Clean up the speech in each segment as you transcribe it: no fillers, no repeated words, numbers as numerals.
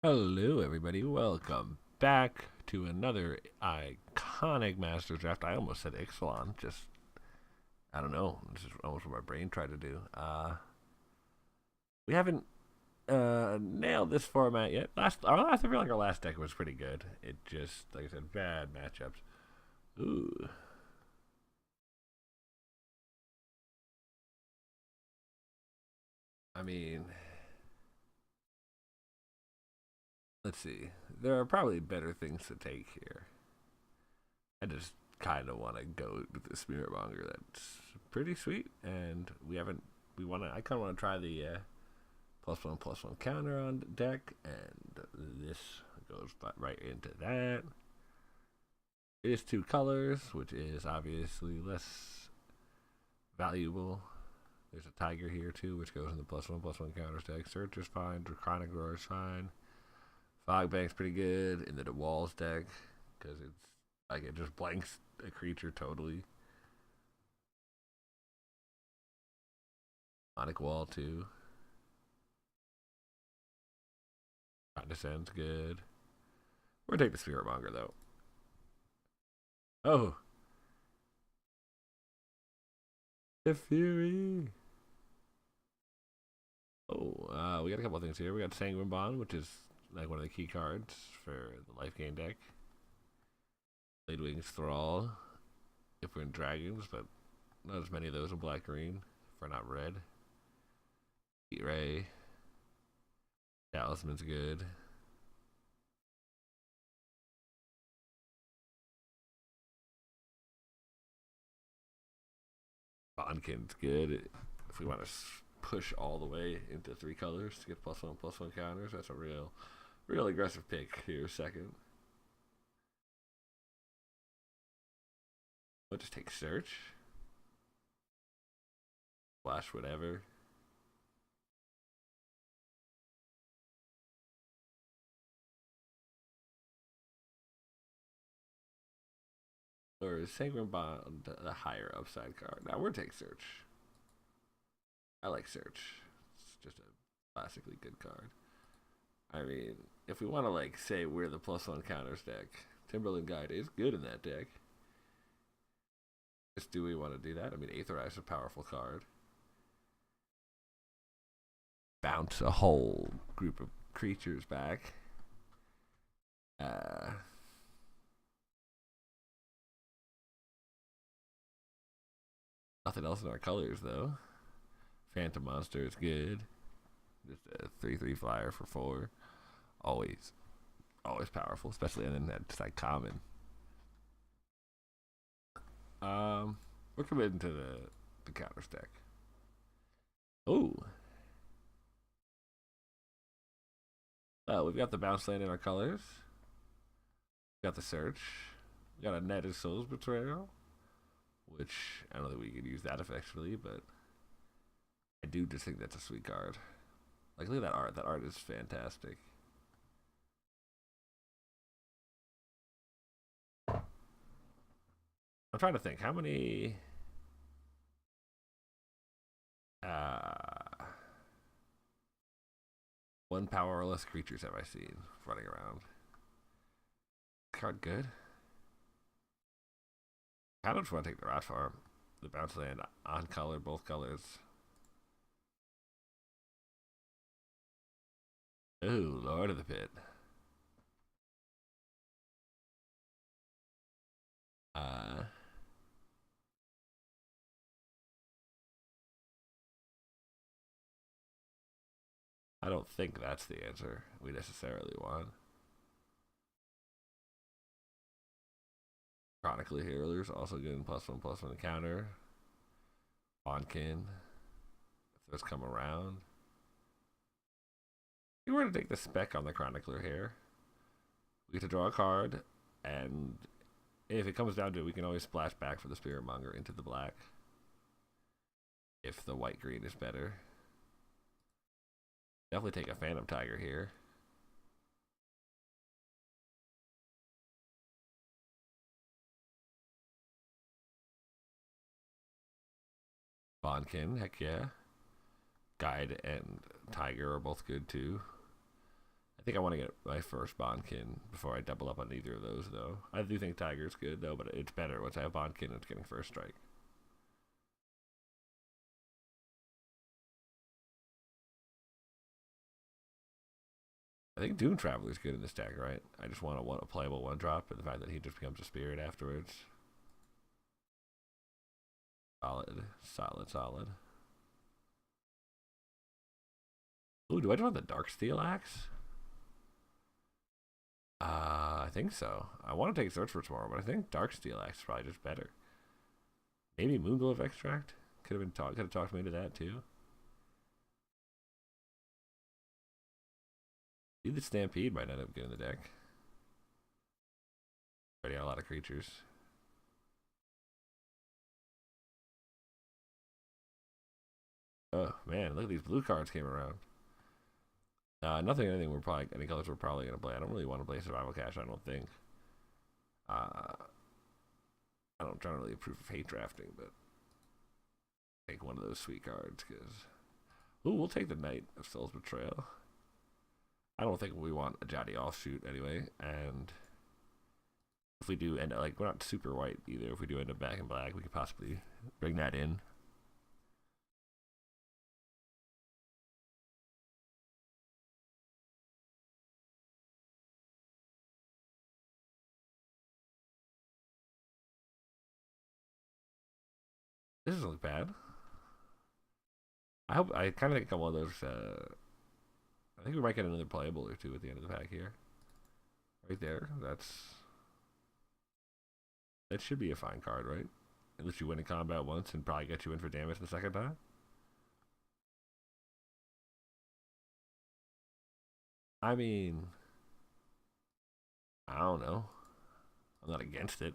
Hello, everybody. Welcome back to another iconic Masters draft. I almost said Ixalan. I don't know. This is almost what my brain tried to do. We haven't nailed this format yet. I feel like our last deck was pretty good. It just, like I said, bad matchups. Ooh. I mean, let's see. There are probably better things to take here. I just kind of want to go with the Spirit Monger. That's pretty sweet, and we haven't. We want to. I kind of want to try the +1/+1 counter on deck, and this goes right into that. It is two colors, which is obviously less valuable. There's a tiger here too, which goes in the +1/+1 counter deck. Search is fine. Draconic Roar is fine. Fog Bank's pretty good in the walls deck because it's like it just blanks a creature totally. Sonic Wall too. Condescend's good. We're gonna take the Spirit Monger though. Oh, the Fury. Oh, we got a couple of things here. We got Sanguine Bond, which is like one of the key cards for the life gain deck. Blade Wings Thrall, if we're in Dragons, but not as many of those in black green, if we're not red. Heat Ray. Talisman's good. Bondkin's good. If we want to push all the way into three colors to get +1/+1 counters, that's a real aggressive pick here. Second. We'll just take Search. Flash whatever. Or is Sanguine Bond the higher upside card? Now we're take Search. I like Search. It's just a classically good card. I mean, if we want to like say we're the +1 counters deck, Timberland Guide is good in that deck. Just do we want to do that? I mean, Aetherize is a powerful card. Bounce a whole group of creatures back. Nothing else in our colors though. Phantom Monster is good. Just a 3/3 flyer for 4. Always powerful, especially, and then that's like common. We're committing to the counter stack. Oh, we've got the bounce land in our colors. We got the search. We got a netted Soul's Betrayal, which I don't think we could use that effectively, but I do just think that's a sweet card. Like, look at that art. That art is fantastic. I'm trying to think how many one power or less creatures have I seen running around. Card good. I don't just want to take the Rat Farm. The bounce land on color, both colors. Ooh, Lord of the Pit. I don't think that's the answer we necessarily want. Chronically Healers also getting +1/+1 counter. Bonkin. If those come around. If we were to take the spec on the Chronicler here, we get to draw a card, and if it comes down to it, we can always splash back for the Spirit Monger into the black. If the white green is better. Definitely take a Phantom Tiger here. Bonkin, heck yeah. Guide and Tiger are both good too. I I think I want to get my first Bonkin before I double up on either of those, though. I do think Tiger's good, though, but it's better once I have Bonkin and it's getting first strike. I think Doom Traveler's good in this deck, right? I just want a playable one drop, and the fact that he just becomes a spirit afterwards. Solid, solid, solid. Ooh, do I just want the Dark Steel Axe? I think so. I want to take Search for tomorrow, but I think Dark Steel Axe is probably just better. Maybe Moonglow Extract could have talked me into that too. The Stampede might end up getting the deck. Already got a lot of creatures. Oh man, look at these blue cards came around. Anything any colors we're probably gonna play. I don't really want to play Survival Cache. I don't think. I don't generally approve of hate drafting, but take one of those sweet cards because. Ooh, we'll take the Knight of Soul's Betrayal. I don't think we want a Jotty offshoot anyway, and if we do end up, like, we're not super white either. If we do end up back in black, we could possibly bring that in. This doesn't look bad. I kind of think I'm one of those. I think we might get another playable or two at the end of the pack here. Right there. That should be a fine card, right? Unless you win a combat once and probably get you in for damage the second time. I mean, I don't know. I'm not against it.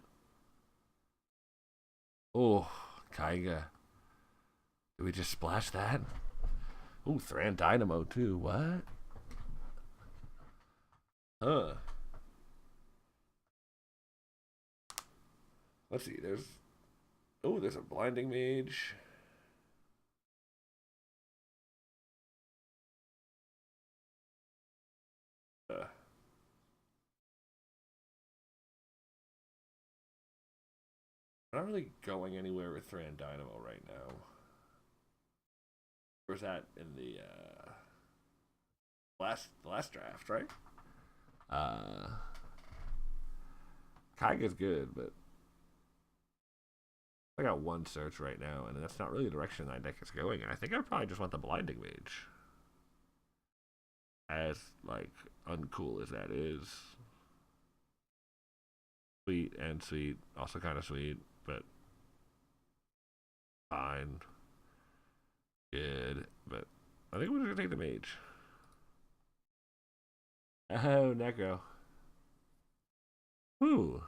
Oh, Kaiga. Did we just splash that? Ooh, Thran Dynamo too. What? Huh. Let's see. There's a Blinding Mage. I'm not really going anywhere with Thran Dynamo right now. Where's that in the last draft, right? Kaiga's good, but I got one search right now, and that's not really the direction that deck is going. And I think I probably just want the Blinding Mage. As, like, uncool as that is. Sweet and sweet. Also kind of sweet, but fine. Good, but I think we're just gonna take the Mage. Oh, Necro. Ooh.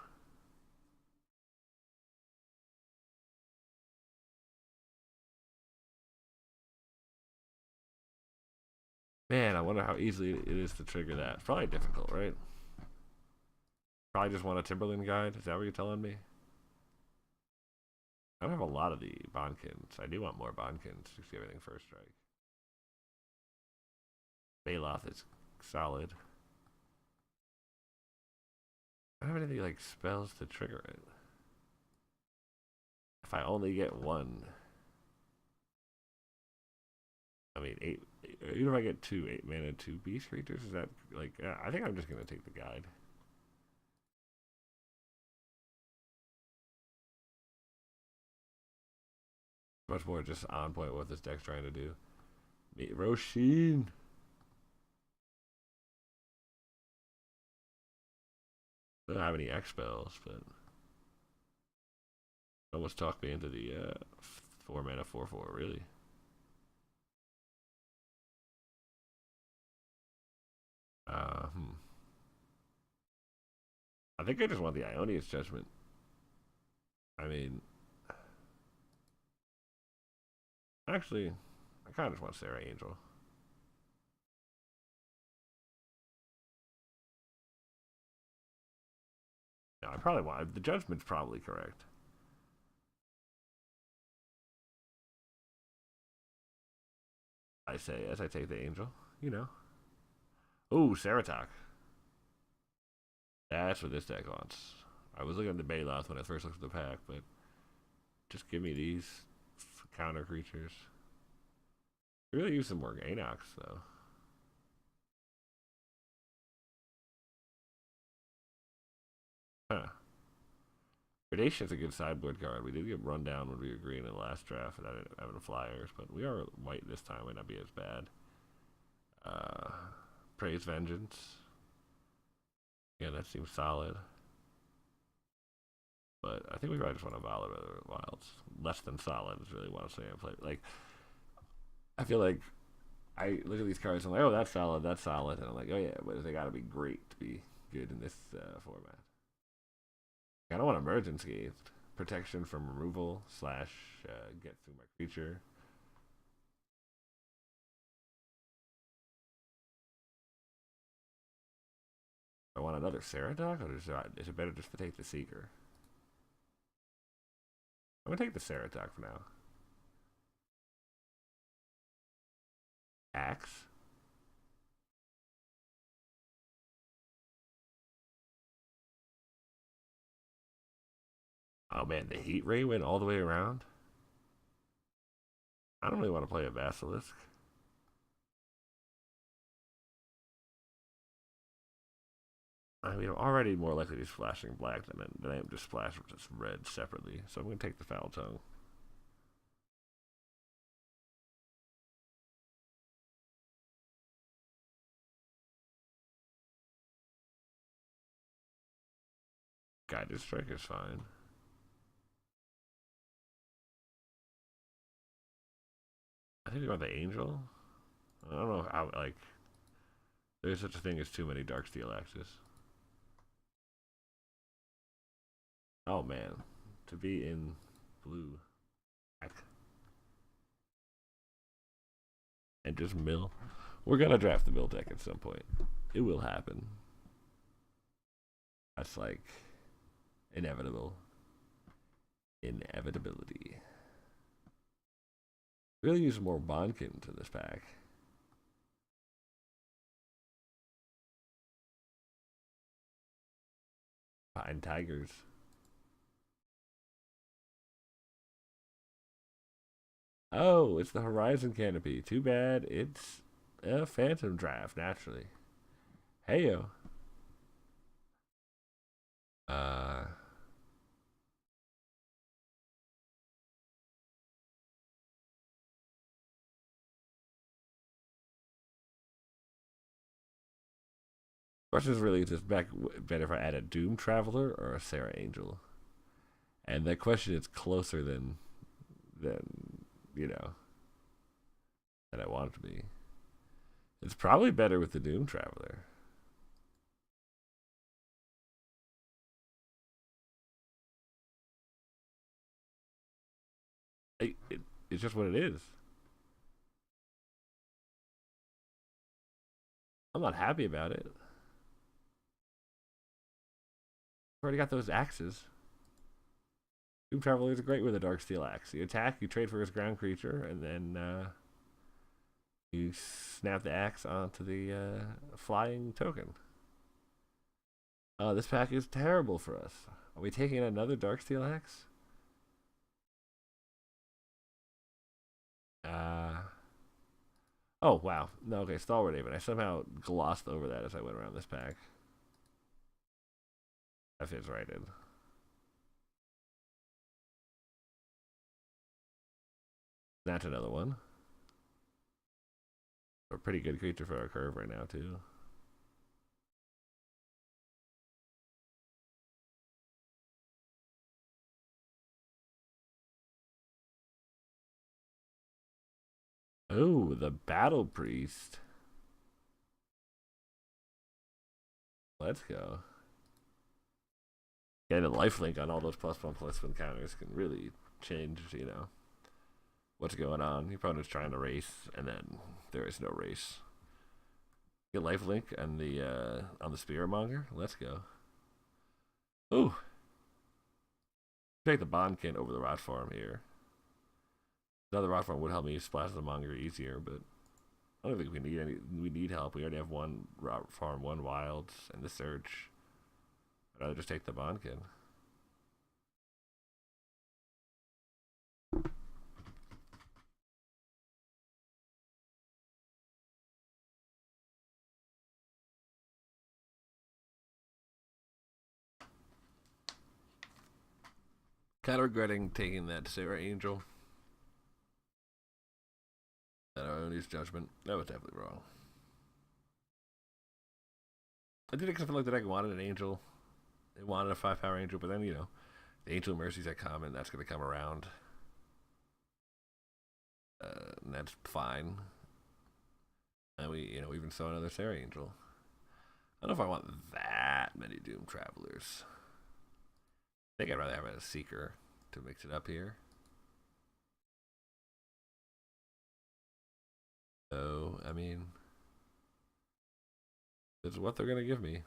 Man, I wonder how easily it is to trigger that. It's probably difficult, right? Probably just want a Timberland guide. Is that what you're telling me? I don't have a lot of the Bonkins. I do want more Bonkins. Just give everything first strike. Baloth is solid. I don't have any like spells to trigger it. If I only get one. I mean, even if I get 8 mana, 2 beast creatures, is that like? I think I'm just gonna take the guide. Much more just on point with what this deck's trying to do. Roshin. I don't have any X spells, but almost talked me into the 4 mana 4/4. Really. I think I just want the Ionia's Judgment. I mean, actually, I kind of just want Sarah Angel. No, I probably want the Judgment's probably correct. I say as I take the Angel, you know. Ooh, Ceratok. That's what this deck wants. I was looking at the Baloth when I first looked at the pack, but just give me these counter creatures. I really use some more Anox, though. Huh. Predation's a good sideboard card. We did get run down when we were green in the last draft without having flyers, but we are white this time. Might not be as bad. Praise Vengeance. Yeah, that seems solid. But I think we probably just want to Valor Wilds. Less than solid is really what I'm saying. Play like I feel like I look at these cards and I'm like, oh, that's solid, and I'm like, oh yeah, but they got to be great to be good in this format. I don't want Emergence Scathed. Protection from removal / get through my creature. I want another Ceratok, or is it better just to take the Seeker? I'm gonna take the Ceratok for now. Axe. Oh man, the Heat Ray went all the way around. I don't really want to play a Basilisk. I mean, I'm already more likely to be splashing black than I am just splash just red separately. So I'm going to take the Foul Tongue. Guided Strike is fine. I think we want the Angel. I don't know how, like, there's such a thing as too many Darksteel Axes. Oh man, to be in blue. And just mill. We're gonna draft the mill deck at some point. It will happen. That's like inevitable. Inevitability. Really use more Bonkin to this pack. Pine Tigers. Oh, it's the Horizon Canopy. Too bad it's a Phantom Draft, naturally. Heyo. Uh, question is really just better if I add a Doom Traveler or a Sarah Angel. And that question is closer than you know that I want it to be. It's probably better with the Doom Traveler. It's just what it is. I'm not happy about it. I've already got those axes. Doom Traveler is great with a Darksteel Axe. You attack, you trade for his ground creature, and then you snap the axe onto the flying token. This pack is terrible for us. Are we taking another Darksteel Axe? Oh, wow. No, okay, Stalwart Haven. I somehow glossed over that as I went around this pack. That fits right in. That's another one. A pretty good creature for our curve right now, too. Oh, the Battle Priest. Let's go. Getting a lifelink on all those +1/+1 counters can really change, what's going on. Your opponent's trying to race, and then there is no race. Get lifelink on the Spiritmonger. Let's go. Ooh. Take the Bondkin over the Rot Farm here. Another Rot Farm would help me splash the Monger easier, but I don't think we need any. We need help. We already have one farm, one wilds, and the search. I'd rather just take the bond kid. Kind of regretting taking that Sarah Angel. That Ioni's judgment. That was definitely wrong. I did accept like the deck wanted an angel. It wanted a 5 power angel, but then the Angel of Mercy's that common, that's gonna come around. And that's fine. And we even saw another Sarah Angel. I don't know if I want that many Doom Travelers. I think I'd rather have a Seeker to mix it up here. So, I mean, this is what they're gonna give me.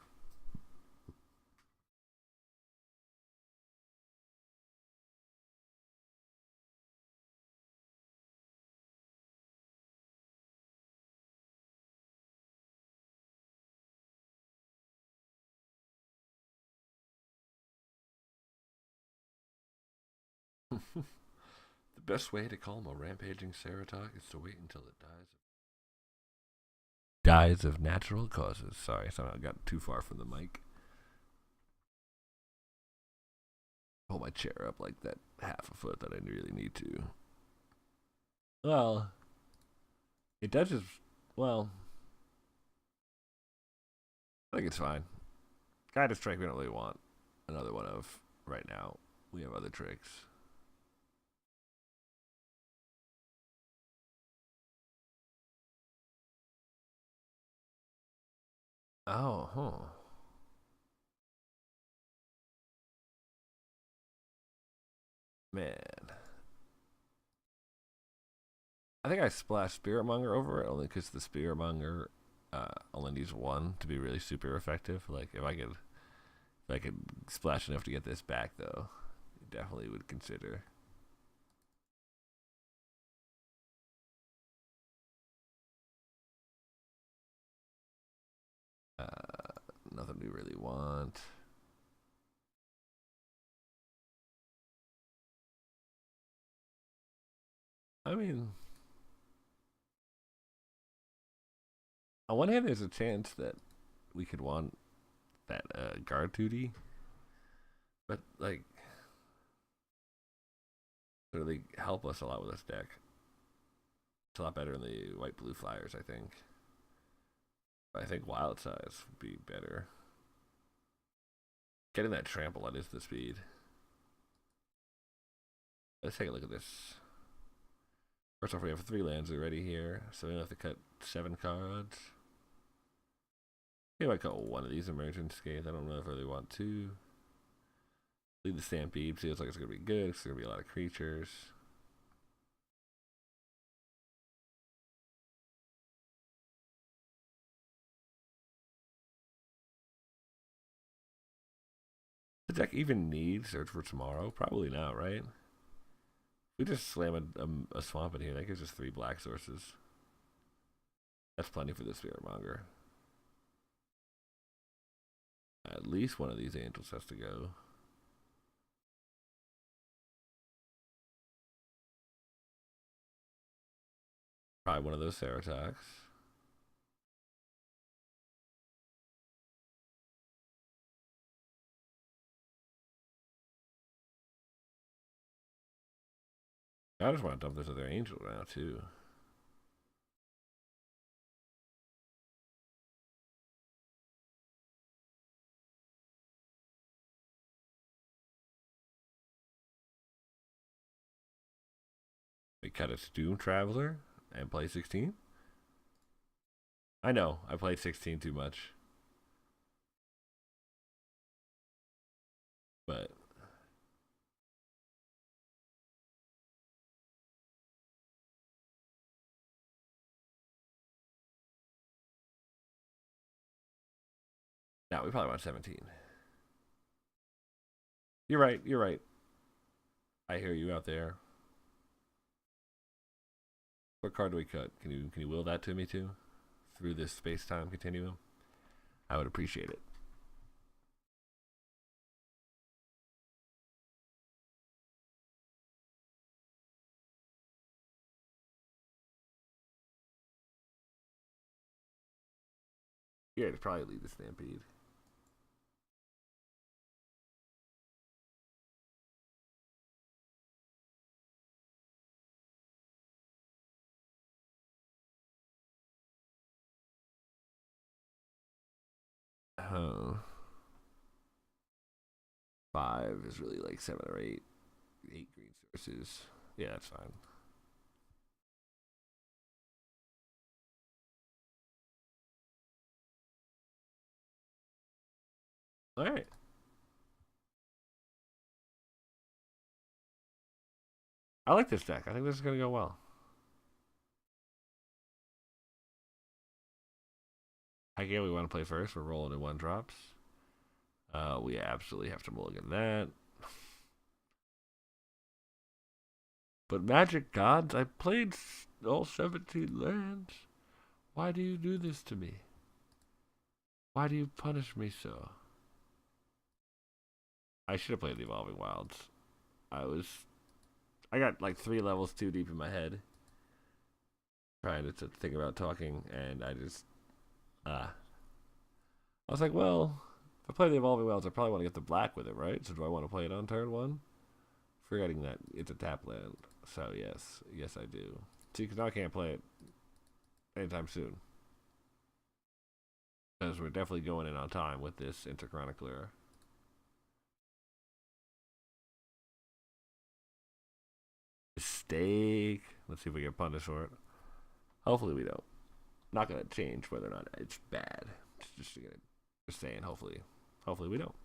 The best way to calm a rampaging Ceratok is to wait until it dies. Dies of natural causes. Sorry, somehow I got too far from the mic. Hold my chair up like that half a foot that I really need to. Well, it does just. Well, I think it's fine. Guided Strike we don't really want another one of right now. We have other tricks. Oh, huh. Man. I think I splashed Spiritmonger over it only because the Spiritmonger only needs one to be really super effective. Like if I could splash enough to get this back though, definitely would consider. Nothing we really want. I mean, on one hand, there's a chance that we could want that guard duty, but like, really help us a lot with this deck. It's a lot better than the white blue flyers, I think. I think wild size would be better. Getting that trample on is the speed. Let's take a look at this. First off, we have 3 lands already here, so we don't have to cut 7 cards. Maybe I cut one of these Emergent Scathe. I don't know if I really want to. Lead the Stampede feels like it's going to be good. It's going to be a lot of creatures. The deck even needs Search for Tomorrow? Probably not, right? We just slam a swamp in here. That gives us 3 black sources. That's plenty for the Spiritmonger. At least one of these angels has to go. Probably one of those Ceratoks. I just want to dump this other angel now, too. We cut a Doom Traveler and play 16. I know, I played 16 too much. But now we probably want 17. You're right, you're right. I hear you out there. What card do we cut? Can you will that to me too? Through this space time continuum? I would appreciate it. Yeah, it'd probably lead the Stampede. Oh. 5 is really like 7 or 8. 8 green sources. Yeah, that's fine. All right. I like this deck. I think this is going to go well. I get we want to play first. We're rolling in 1 drops. We absolutely have to mulligan that. But Magic Gods, I played all 17 lands. Why do you do this to me? Why do you punish me so? I should have played the Evolving Wilds. I got like 3 levels too deep in my head. Trying to think about talking, and I was like, well, if I play the Evolving Wilds, I probably want to get the black with it, right? So do I want to play it on turn 1? Forgetting that it's a tap land. So yes I do. See, because now I can't play it anytime soon. Because we're definitely going in on time with this Interchronicler. Mistake. Let's see if we get punished for it. Hopefully we don't. Not gonna change whether or not it's bad. Just saying. Hopefully we don't.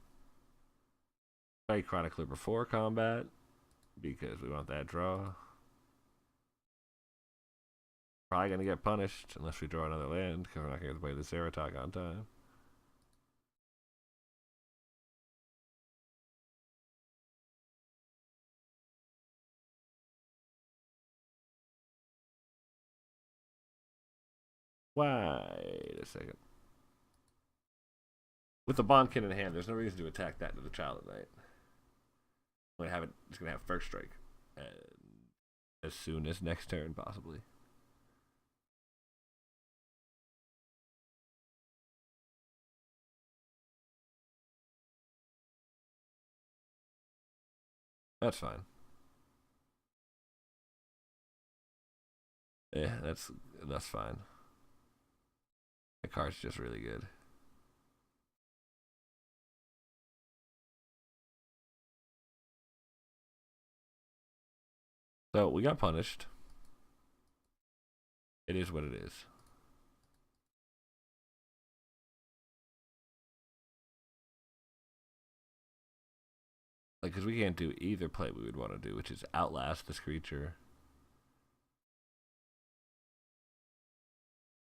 Play Chronicler before combat because we want that draw. Probably gonna get punished unless we draw another land because we're not gonna play the Zeratok on time. Wait a second. With the Bondkin in hand, there's no reason to attack that to the Child at Night. I'm gonna have it. It's gonna have first strike, as soon as next turn, possibly. That's fine. Yeah, that's fine. The card's just really good. So we got punished. It is what it is. Like, because we can't do either play we would want to do, which is outlast this creature.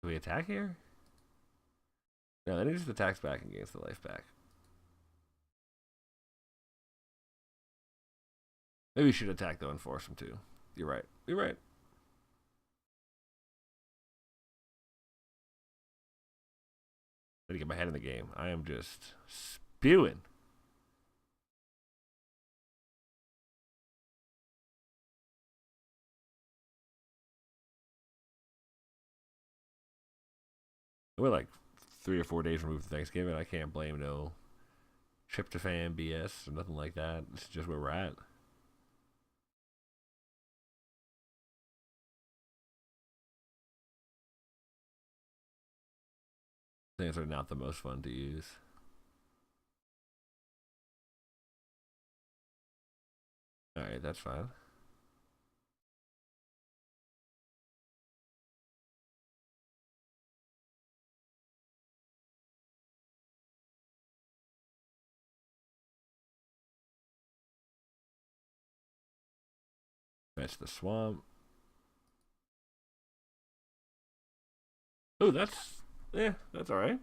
Do we attack here? No, then he just attacks back and gains the life back. Maybe we should attack though and force him to. You're right. You're right. Let me get my head in the game. I am just spewing. We're like 3 or 4 days removed from Thanksgiving. I can't blame no tryptophan BS or nothing like that. It's just where we're at. Things are not the most fun to use. Alright, that's fine. Fetch the swamp. Oh, that's alright.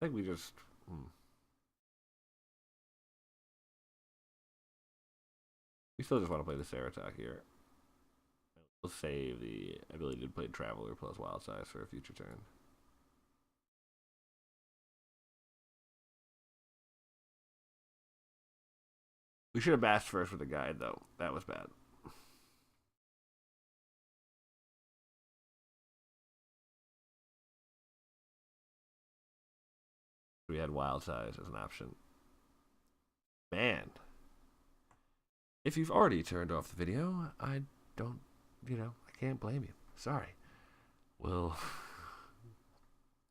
I think we just We still just want to play the Ceratok here. We'll save the ability to play Traveler plus Wild Size for a future turn. We should have bashed first with the guide, though. That was bad. We had Wild Size as an option. Man. If you've already turned off the video, I don't, I can't blame you. Sorry. We'll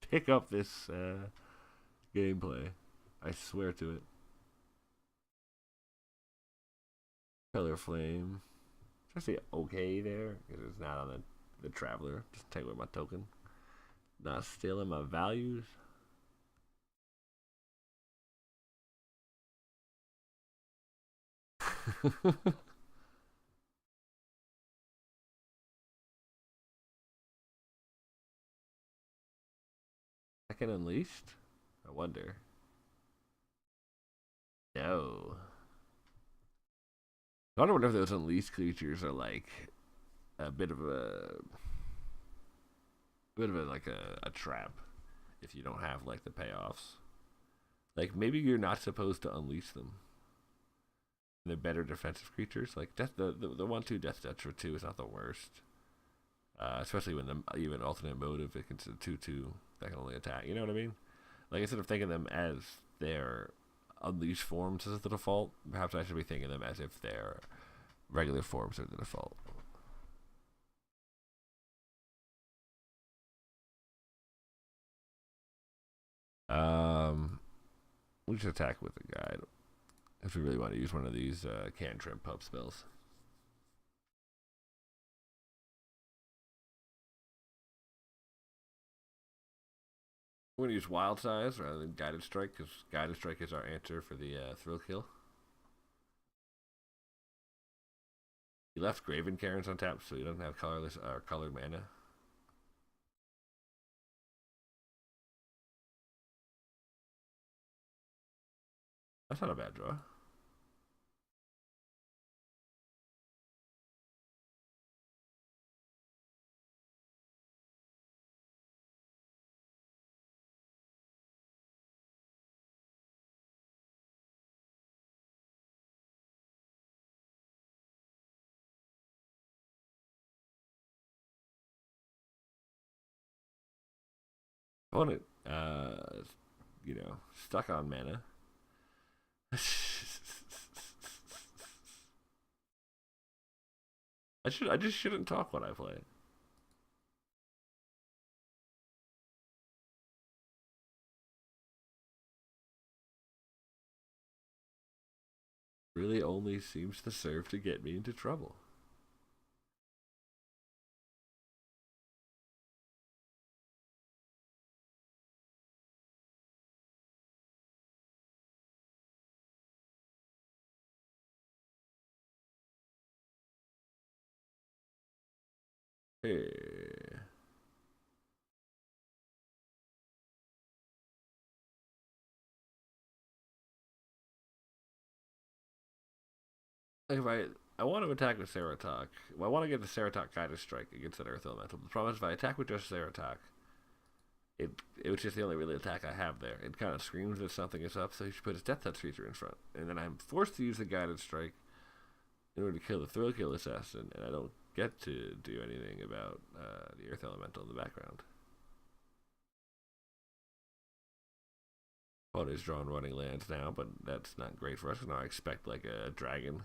pick up this gameplay. I swear to it. Color Flame. It's actually okay there because it's not on the Traveler. Just take away my token. Not stealing my values. Second Unleashed? I wonder. No. I wonder if those unleashed creatures are like a bit of a trap if you don't have like the payoffs. Like maybe you're not supposed to unleash them. They're better defensive creatures. Like death, the 1/2 death touch for 2 is not the worst. Especially when even alternate motive it can 2/2 that can only attack. You know what I mean? Like instead of thinking them as their unleashed forms as the default, perhaps I should be thinking them as if their regular forms are the default. We should attack with the guide if we really want to use one of these cantrip pub spells. We're gonna use Wild Size rather than Guided Strike because Guided Strike is our answer for the thrill kill. He left Graven Cairns on tap, so he doesn't have colorless or colored mana. That's not a bad draw. Opponent, stuck on mana. I just shouldn't talk when I play. Really only seems to serve to get me into trouble. Hey. Like if I want to attack with Ceratok, well, I want to get the Ceratok Guided Strike against that Earth Elemental. The problem is if I attack with just Ceratok, it was just the only really attack I have there. It kind of screams that something is up, so he should put his Death Touch feature in front. And then I'm forced to use the Guided Strike in order to kill the Thrill Kill Assassin, and I don't get to do anything about the Earth Elemental in the background. Opponent is drawing running lands now, but that's not great for us. Now I expect like a dragon.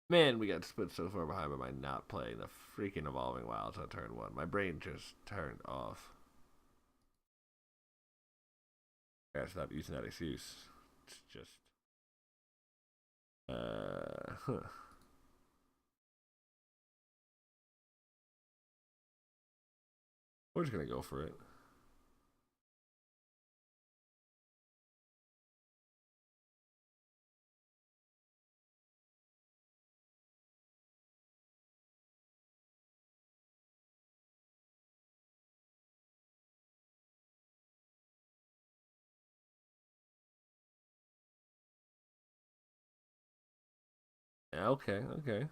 Man, we got split so far behind by not playing the freaking Evolving Wilds on turn 1. My brain just turned off. I gotta stop using that excuse. It's just. Huh. We're just gonna go for it. Yeah, okay, okay.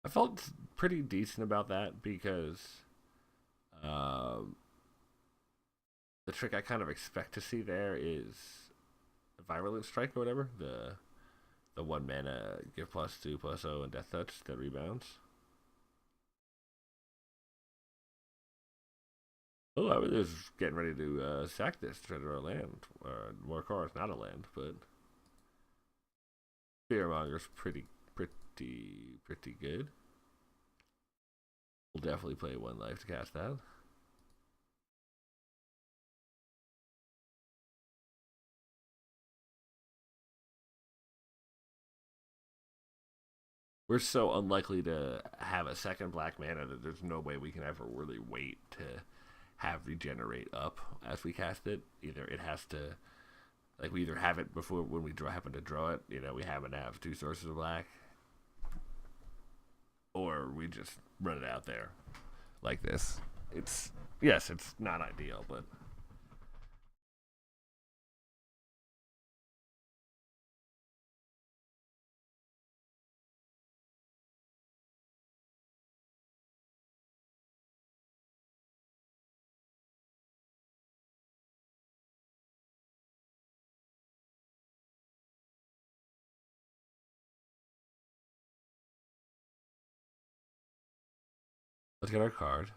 I felt pretty decent about that because um, the trick I kind of expect to see there is Virulent Strike or whatever. The one mana give +2/+0 and Death Touch that rebounds. Oh, I was just getting ready to sack this, try to draw a land. More cards, not a land, but Fearmonger's pretty good. We'll definitely play one life to cast that. We're so unlikely to have a second black mana that there's no way we can ever really wait to have regenerate up as we cast it. Either it has to, like, we either have it before when we happen to draw it, we happen to have two sources of black, or we just run it out there like this. It's, yes, it's not ideal, but let's get our card.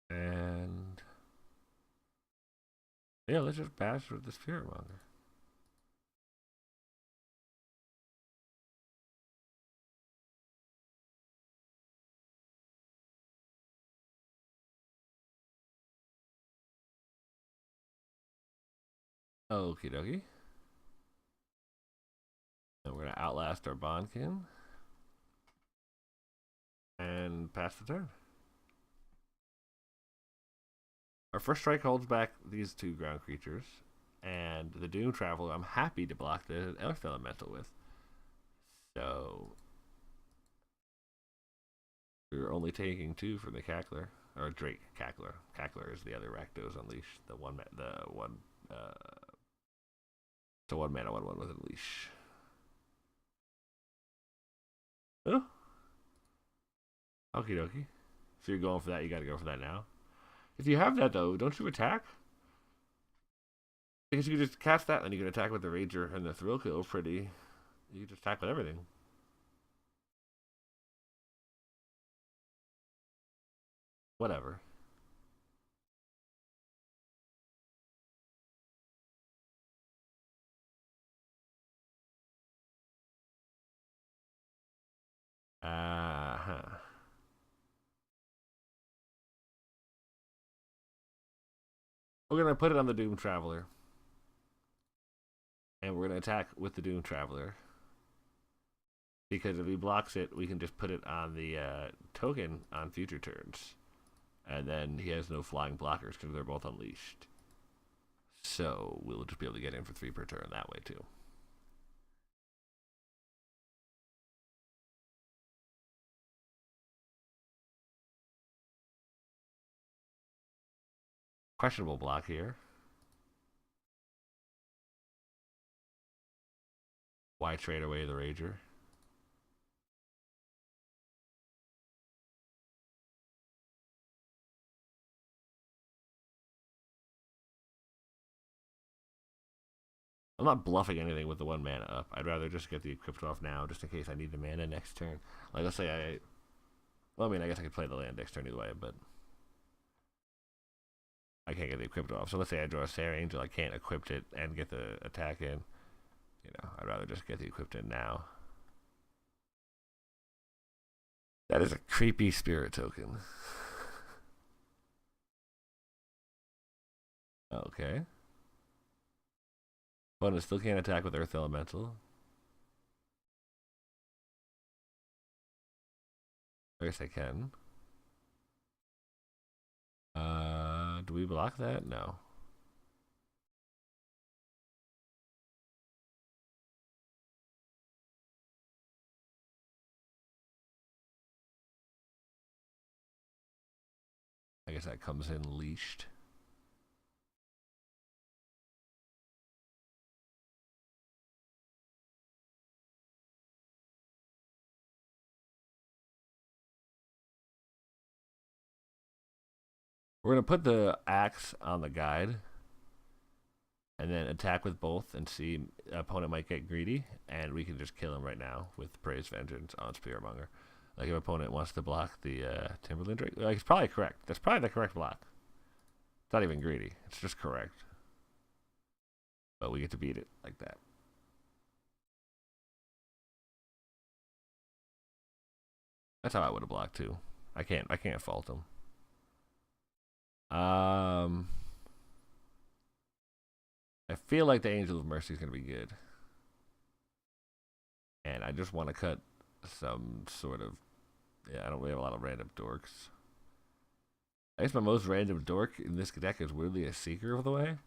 And yeah, let's just bash with the Spirit Monger. Okie dokie. And we're gonna outlast our Bondkin and pass the turn. Our first strike holds back these two ground creatures, and the Doom Traveler I'm happy to block the Earth Elemental with. So we're only taking two from the Cackler, or Drake Cackler. Cackler is the other Rakdos Unleash. The one, so 1 mana, 1/1 with Unleash. Oh, okie dokie. So you're going for that. You got to go for that now. If you have that though, don't you attack? Because you can just cast that, and then you can attack with the Rager and the Thrill Kill. Pretty. You can just attack with everything. Whatever. Uh-huh. We're gonna put it on the Doom Traveler, and we're gonna attack with the Doom Traveler. Because if he blocks it, we can just put it on the token on future turns, and then he has no flying blockers because they're both unleashed. So we'll just be able to get in for 3 per turn that way too. Questionable block here. Why trade away the Rager? I'm not bluffing anything with the 1 mana up. I'd rather just get the equipped off now, just in case I need the mana next turn. Like, let's say well, I mean, I guess I could play the land next turn either way, but I can't get the equipped off. So let's say I draw a Sarah Angel, I can't equip it and get the attack in. I'd rather just get the equipped in now. That is a creepy spirit token. Okay. Opponent still can't attack with Earth Elemental. I guess I can. Do we block that? No. I guess that comes in leashed. We're gonna put the axe on the guide, and then attack with both, and see opponent might get greedy, and we can just kill him right now with Praise Vengeance on Spearmonger. Like if opponent wants to block the Timberland Drake, like it's probably correct. That's probably the correct block. It's not even greedy. It's just correct. But we get to beat it like that. That's how I would have blocked too. I can't fault him. I feel like the Angel of Mercy is gonna be good, and I just want to cut some sort of. Yeah, I don't really have a lot of random dorks. I guess my most random dork in this deck is weirdly a Seeker of the Way.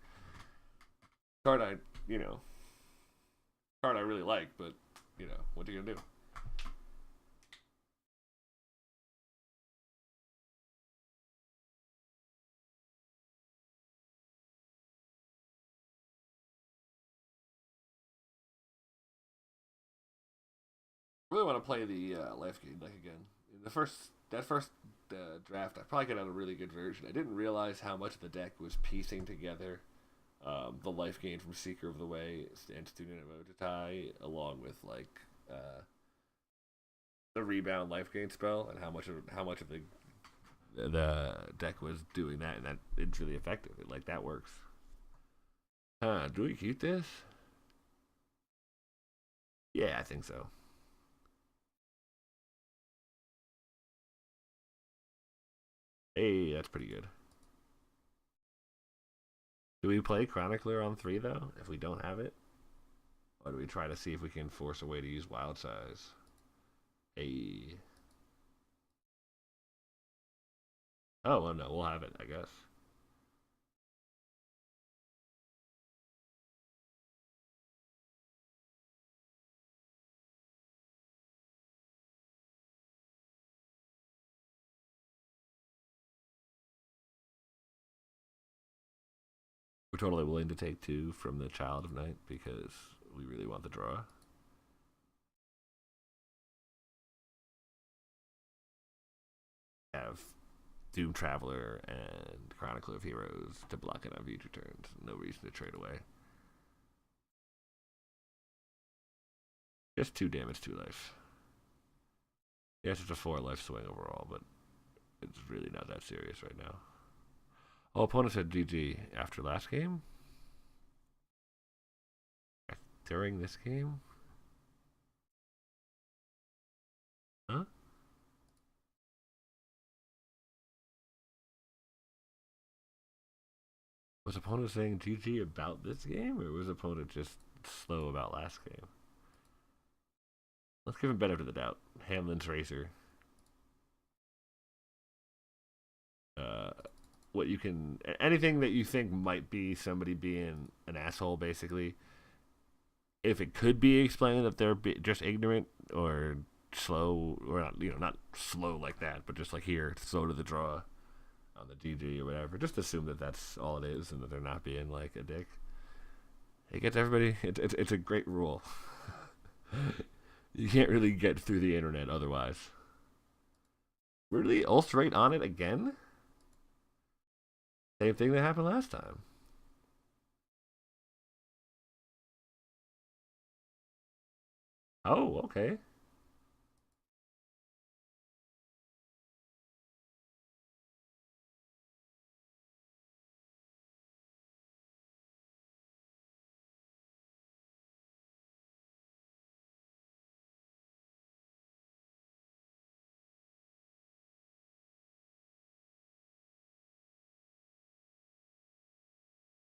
Card card I really like, but what are you gonna do? I really want to play the life gain deck again. In that first draft, I probably got out a really good version. I didn't realize how much the deck was piecing together the life gain from Seeker of the Way and Student of Otatai, along with the rebound life gain spell, and how much of the deck was doing that, and that it's really effective. That works. Huh? Do we keep this? Yeah, I think so. Hey, that's pretty good. Do we play Chronicler on 3 though? If we don't have it, or do we try to see if we can force a way to use Wild Size? Hey. Oh well, no, we'll have it, I guess. We're totally willing to take 2 from the Child of Night because we really want the draw. Have Doom Traveler and Chronicler of Heroes to block it on future turns. No reason to trade away. Just 2 damage, 2 life. Yes, it's a 4 life swing overall, but it's really not that serious right now. Oh, opponent said GG after last game? During this game? Huh? Was opponent saying GG about this game, or was opponent just slow about last game? Let's give him benefit of the doubt. Hamlin's Racer. Uh, what you can anything that you think might be somebody being an asshole, basically. If it could be explained that they're just ignorant or slow, or not slow like that, but just like here, slow to the draw on the GG or whatever. Just assume that that's all it is, and that they're not being like a dick. It gets everybody. It's a great rule. You can't really get through the internet otherwise. Really, ulcerate on it again? Same thing that happened last time. Oh, okay.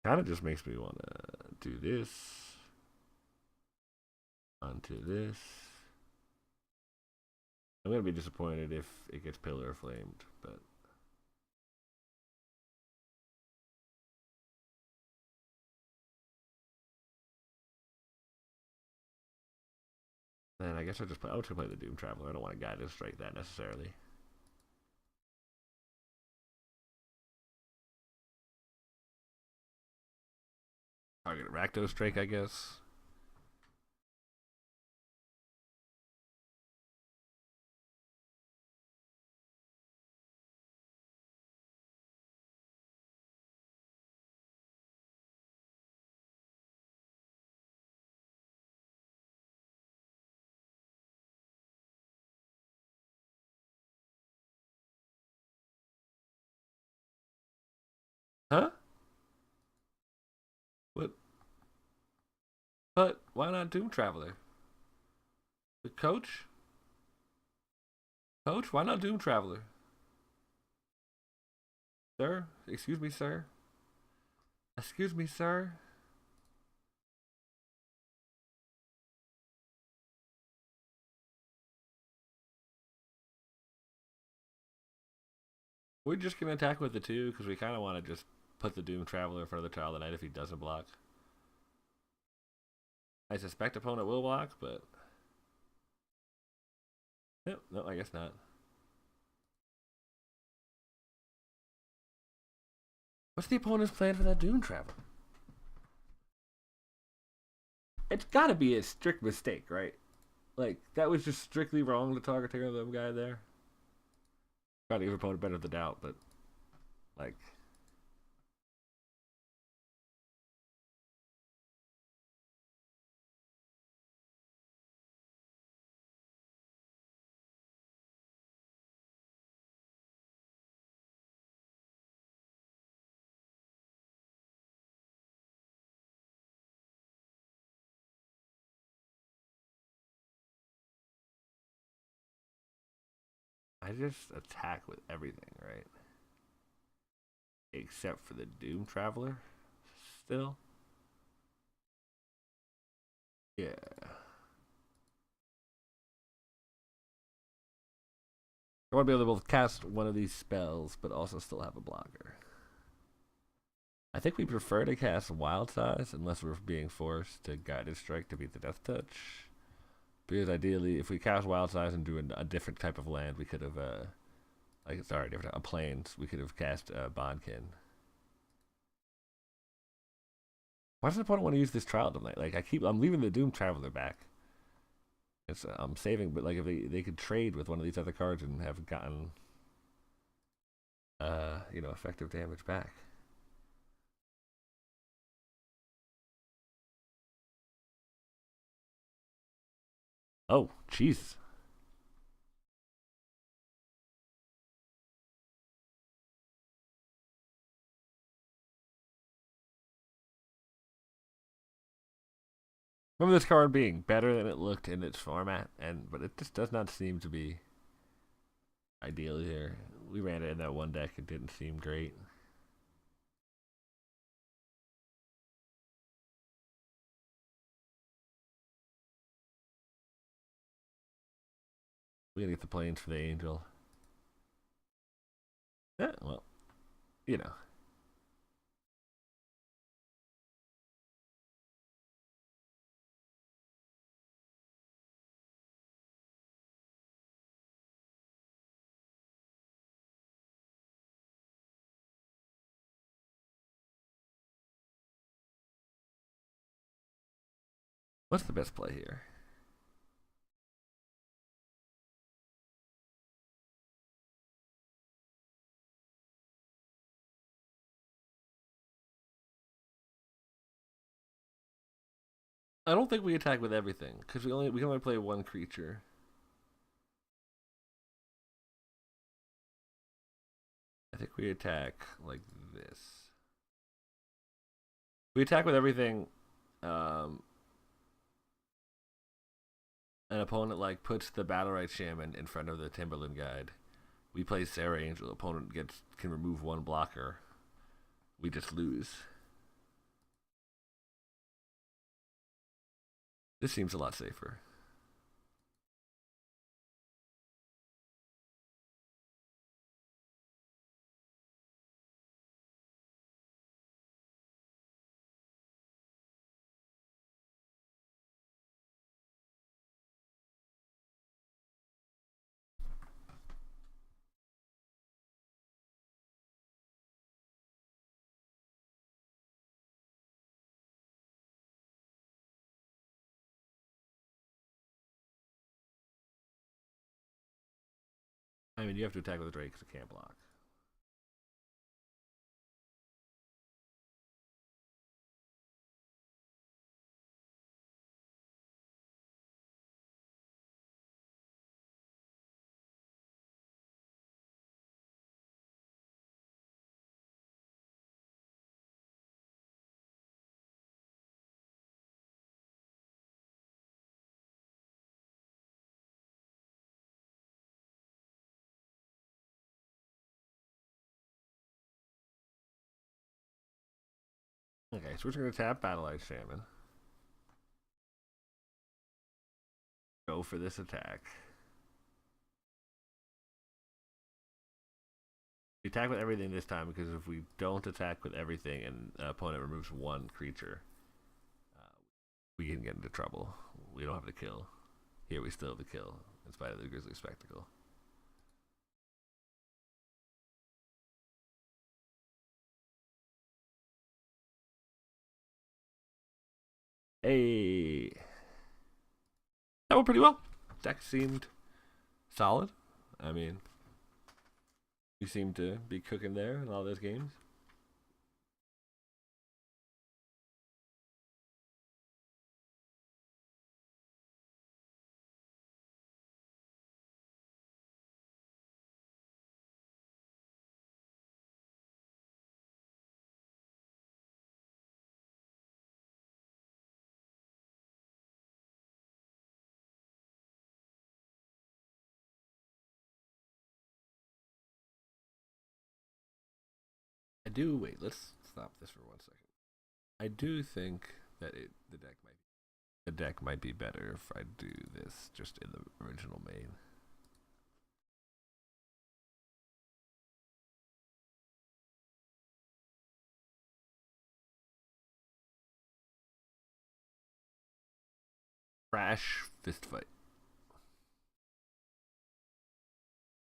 Kind of just makes me want to do this onto this. I'm gonna be disappointed if it gets pillar flamed, but then I guess I'll just play. I'll just play the Doom Traveler. I don't want a guy to strike that necessarily. Target Rakdos Strike, I guess. Huh? What? But why not Doom Traveler? The coach? Coach, why not Doom Traveler? Sir? Excuse me, sir? Excuse me, sir? We're just gonna attack with the 2 because we kind of want to just put the Doom Traveler in front of the Child of the Night if he doesn't block. I suspect opponent will block, but yep, no, I guess not. What's the opponent's plan for that Doom Traveler? It's got to be a strict mistake, right? Like that was just strictly wrong to target the guy there. Try to give opponent better the doubt, but like. I just attack with everything, right? Except for the Doom Traveler. Still. Yeah. I want to be able to both cast one of these spells, but also still have a blocker. I think we prefer to cast Wild Size unless we're being forced to Guided Strike to beat the Death Touch. Because ideally, if we cast Wild Size and do a different type of land, we could have, different a plains. We could have cast Bondkin. Why does the opponent want to use this Trial tonight? Like I'm leaving the Doom Traveler back. I'm saving, but like if they could trade with one of these other cards and have gotten, effective damage back. Oh, jeez. Remember this card being better than it looked in its format, but it just does not seem to be ideal here. We ran it in that one deck; it didn't seem great. We gotta get the planes for the Angel. Yeah, well, you know. What's the best play here? I don't think we attack with everything because we can only play one creature. I think we attack like this. We attack with everything. An opponent like puts the Battlerite Shaman in front of the Timberland Guide. We play Sarah Angel. Opponent can remove one blocker. We just lose. This seems a lot safer. I mean, you have to attack with a Drake because it can't block. Okay, so we're just gonna tap Battle Ice Shaman. Go for this attack. We attack with everything this time because if we don't attack with everything and the opponent removes one creature, we can get into trouble. We don't have to kill. Here we still have to kill, in spite of the Grizzly Spectacle. Hey, that went pretty well. Deck seemed solid. I mean, you seem to be cooking there in all those games. I do wait. Let's stop this for 1 second. I do think that the deck might be better if I do this just in the original main. Crash fist fight.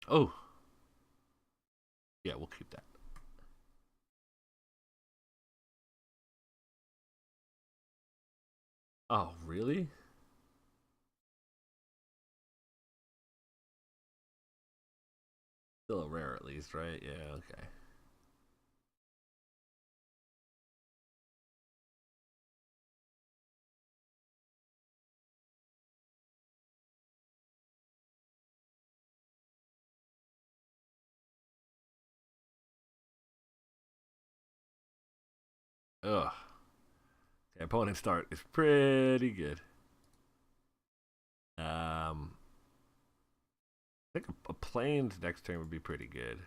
Oh, yeah, we'll keep that. Oh, really? Still a rare at least, right? Yeah, okay. Ugh. The opponent start is pretty good. I think a plains next turn would be pretty good.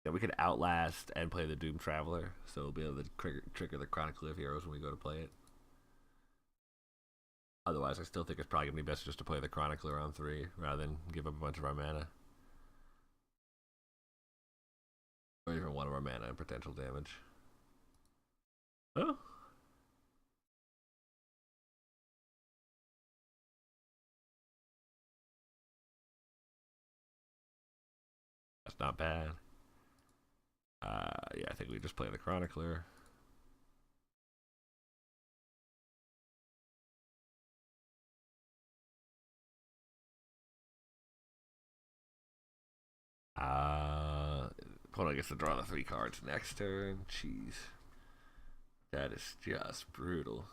Yeah, we could outlast and play the Doom Traveler, so we'll be able to trigger the Chronicle of Heroes when we go to play it. Otherwise, I still think it's probably gonna be best just to play the Chronicler on 3 rather than give up a bunch of our mana, or even one of our mana and potential damage. Oh, that's not bad. Yeah, I think we just play the Chronicler. Opponent gets to draw the 3 cards next turn. Jeez, that is just brutal.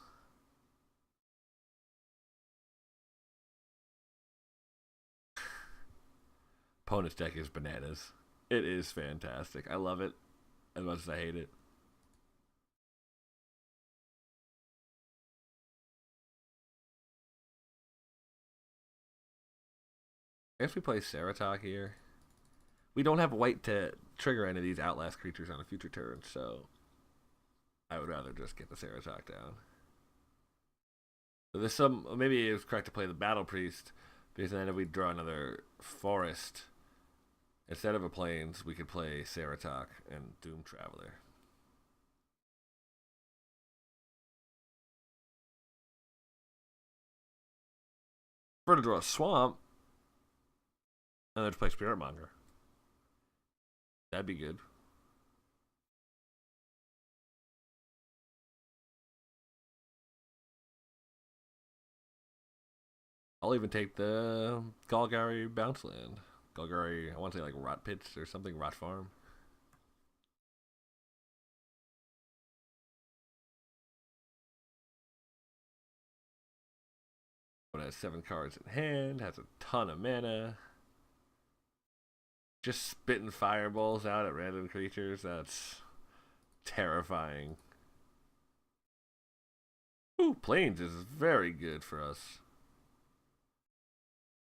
Opponent's deck is bananas. It is fantastic. I love it as much as I hate it. I guess we play Ceratok here. We don't have white to trigger any of these Outlast creatures on a future turn, so I would rather just get the Ceratok down. So there's some. Maybe it was correct to play the Battle Priest, because then if we draw another forest, instead of a plains, we could play Ceratok and Doom Traveler. Prefer to draw a swamp, and then to play Spirit Monger. That'd be good. I'll even take the Golgari bounce land. Golgari, I want to say like Rot Pits or something, Rot Farm. But has 7 cards in hand, has a ton of mana. Just spitting fireballs out at random creatures. That's terrifying. Ooh, Plains is very good for us.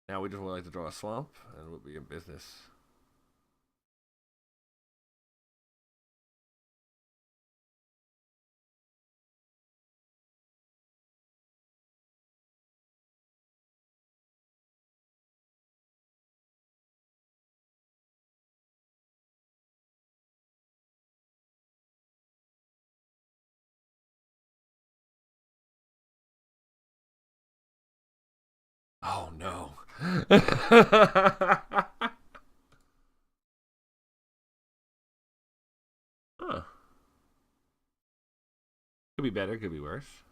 Now we just would like to draw a swamp, and we'll be in business. Oh no. Huh. Could be better, could be worse.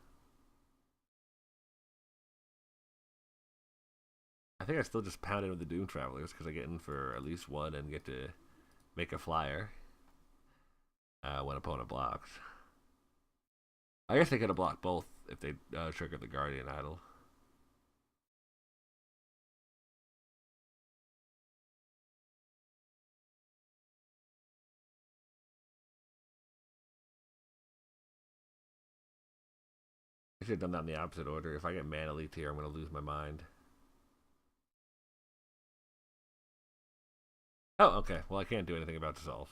I think I still just pounded with the Doom Travelers because I get in for at least one and get to make a flyer when opponent blocks. I guess they could have blocked both if they triggered the Guardian Idol. I should have done that in the opposite order. If I get mana leaked here, I'm going to lose my mind. Oh, okay. Well, I can't do anything about Dissolve.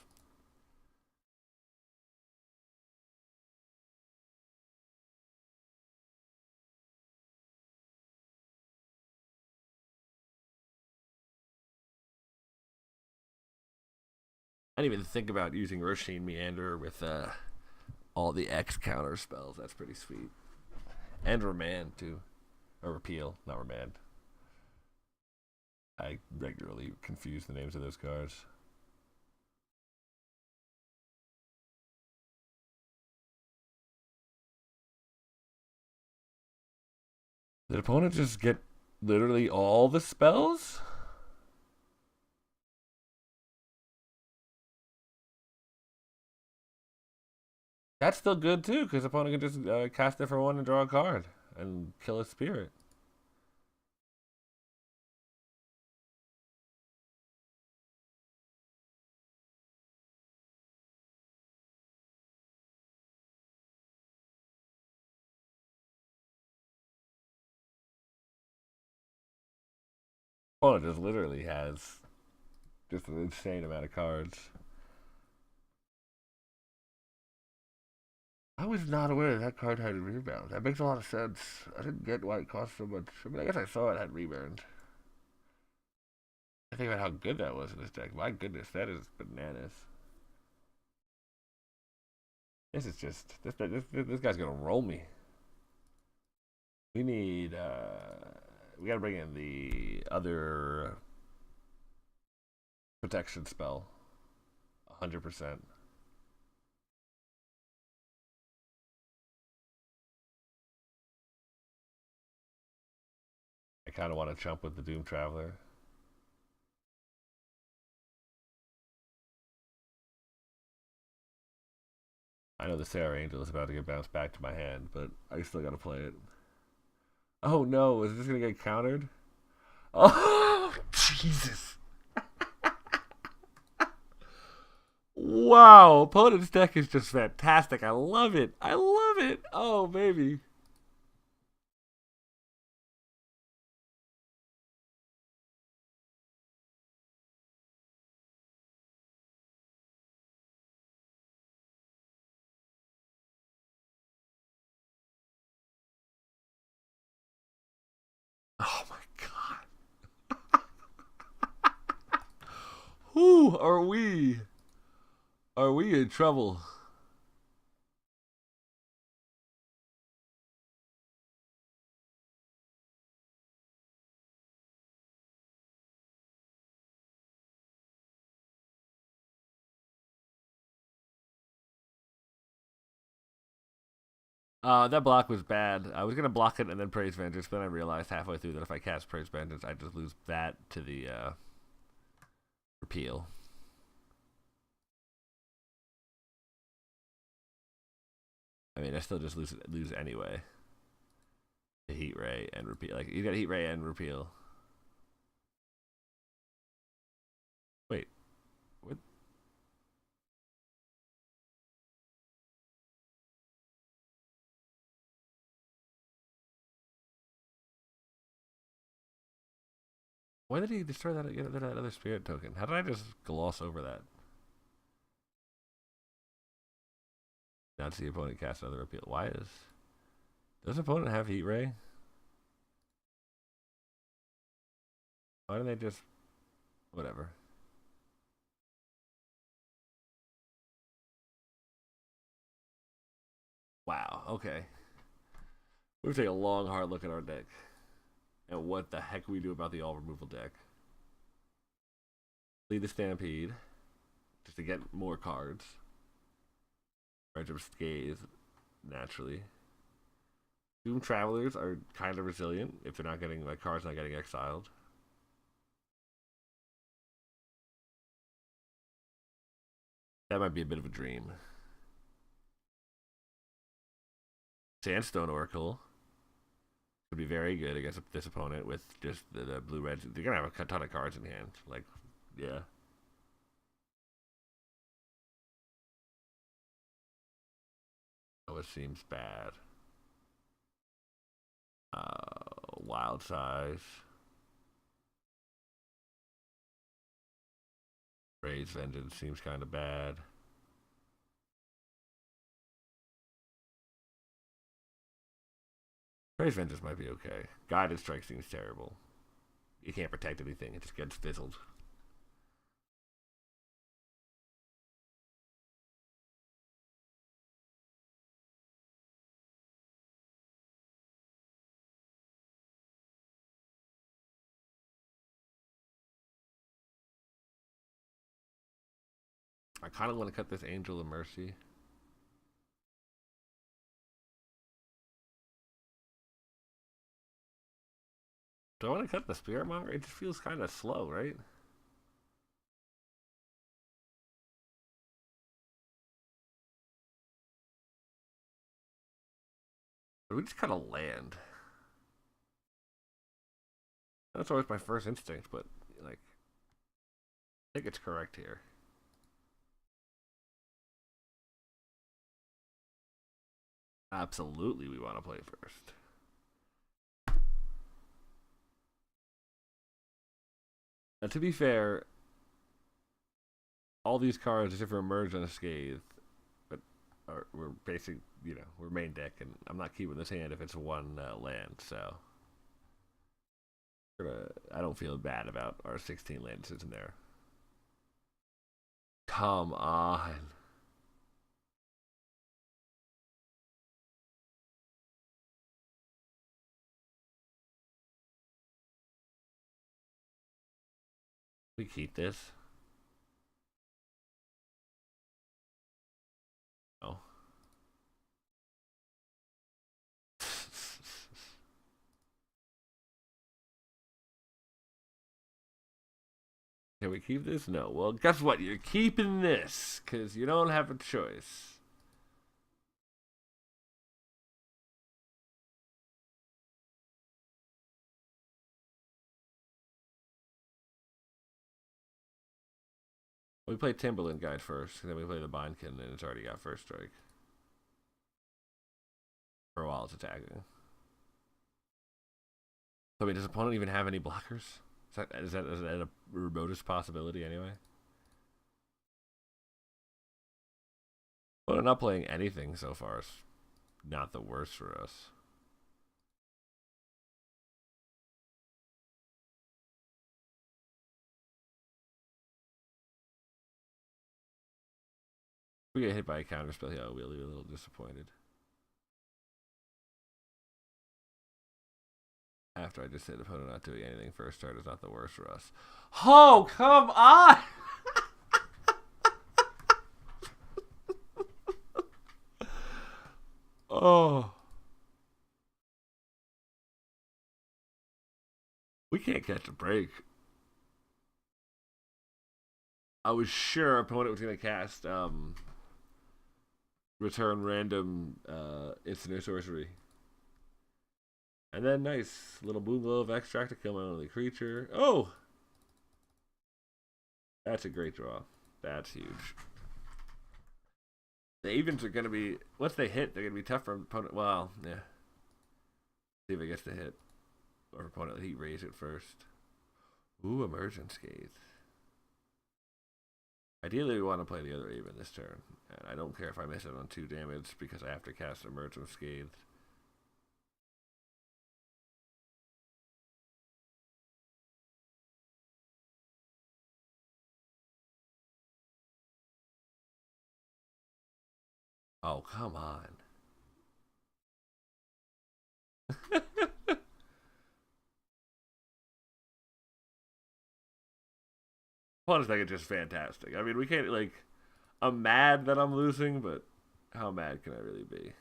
I didn't even think about using Roshin Meander with all the X counter spells. That's pretty sweet. And Remand, too. Or Repeal, not Remand. I regularly confuse the names of those cards. Did opponent just get literally all the spells? That's still good too, because opponent can just cast it for one and draw a card and kill a spirit. Opponent just literally has just an insane amount of cards. I was not aware that card had rebound. That makes a lot of sense. I didn't get why it cost so much. I mean, I guess I saw it had rebound. I think about how good that was in this deck. My goodness, that is bananas. This is just this guy's gonna roll me. We need we gotta bring in the other protection spell. 100%. I kinda wanna jump with the Doom Traveler. I know the Sarah Angel is about to get bounced back to my hand, but I still gotta play it. Oh no, is this gonna get countered? Oh, Jesus. Wow, opponent's deck is just fantastic. I love it. I love it. Oh, baby. Oh my god. Who are we? Are we in trouble? That block was bad. I was gonna block it and then praise vengeance, but then I realized halfway through that if I cast praise vengeance, I just lose that to the Repeal. I mean, I still just lose anyway. The heat ray and repeal. Like you got heat ray and repeal. Wait, what? Why did he destroy that other spirit token? How did I just gloss over that? Not see opponent cast another repeal. Why is does opponent have heat ray? Why don't they just whatever? Wow. Okay. We have to take a long, hard look at our deck and what the heck we do about the all removal deck. Lead the Stampede just to get more cards. Reg of Scathe, naturally. Doom Travelers are kind of resilient if they're not getting like cards not getting exiled. That might be a bit of a dream. Sandstone Oracle would be very good against this opponent with just the blue red. They're gonna have a ton of cards in hand. Like, yeah. Oh, it seems bad. Wild Size. Raise Vengeance seems kind of bad. Raise Vengeance might be okay. Guided Strike seems terrible. You can't protect anything, it just gets fizzled. I kind of want to cut this Angel of Mercy. Do I want to cut the Spirit Monger? It just feels kind of slow, right? Or we just cut a land. That's always my first instinct, but like, I think it's correct here. Absolutely, we want to play first. Now, to be fair, all these cards, except for Emerge on a Scathe, but we're basic, we're main deck, and I'm not keeping this hand if it's one land, so I don't feel bad about our 16 lands in there. Come on. We keep this. Oh. Can we keep this? No. Well, guess what? You're keeping this because you don't have a choice. We play Timberland Guide first, and then we play the Bindkin, and it's already got first strike. For a while, it's attacking. So, I mean, does opponent even have any blockers? Is that a remotest possibility anyway? Well, not playing anything so far is not the worst for us. If we get hit by a counterspell, yeah, we'll be a little disappointed. After I just said opponent not doing anything first start is not the worst for us. Oh, come on! Oh. We can't catch a break. I was sure opponent was gonna cast return random instant sorcery. And then nice little Moon Glove extract to kill my only creature. Oh! That's a great draw. That's huge. The evens are gonna be once they hit, they're gonna be tough for opponent. Well, yeah. See if it gets to hit. Or opponent he raise it first. Ooh, Emergent Scathe. Ideally, we want to play the other even this turn. And I don't care if I miss it on 2 damage because I have to cast Emergent Scathe. Oh, come on. Plus, like, it's just fantastic. I mean, we can't, like, I'm mad that I'm losing, but how mad can I really be?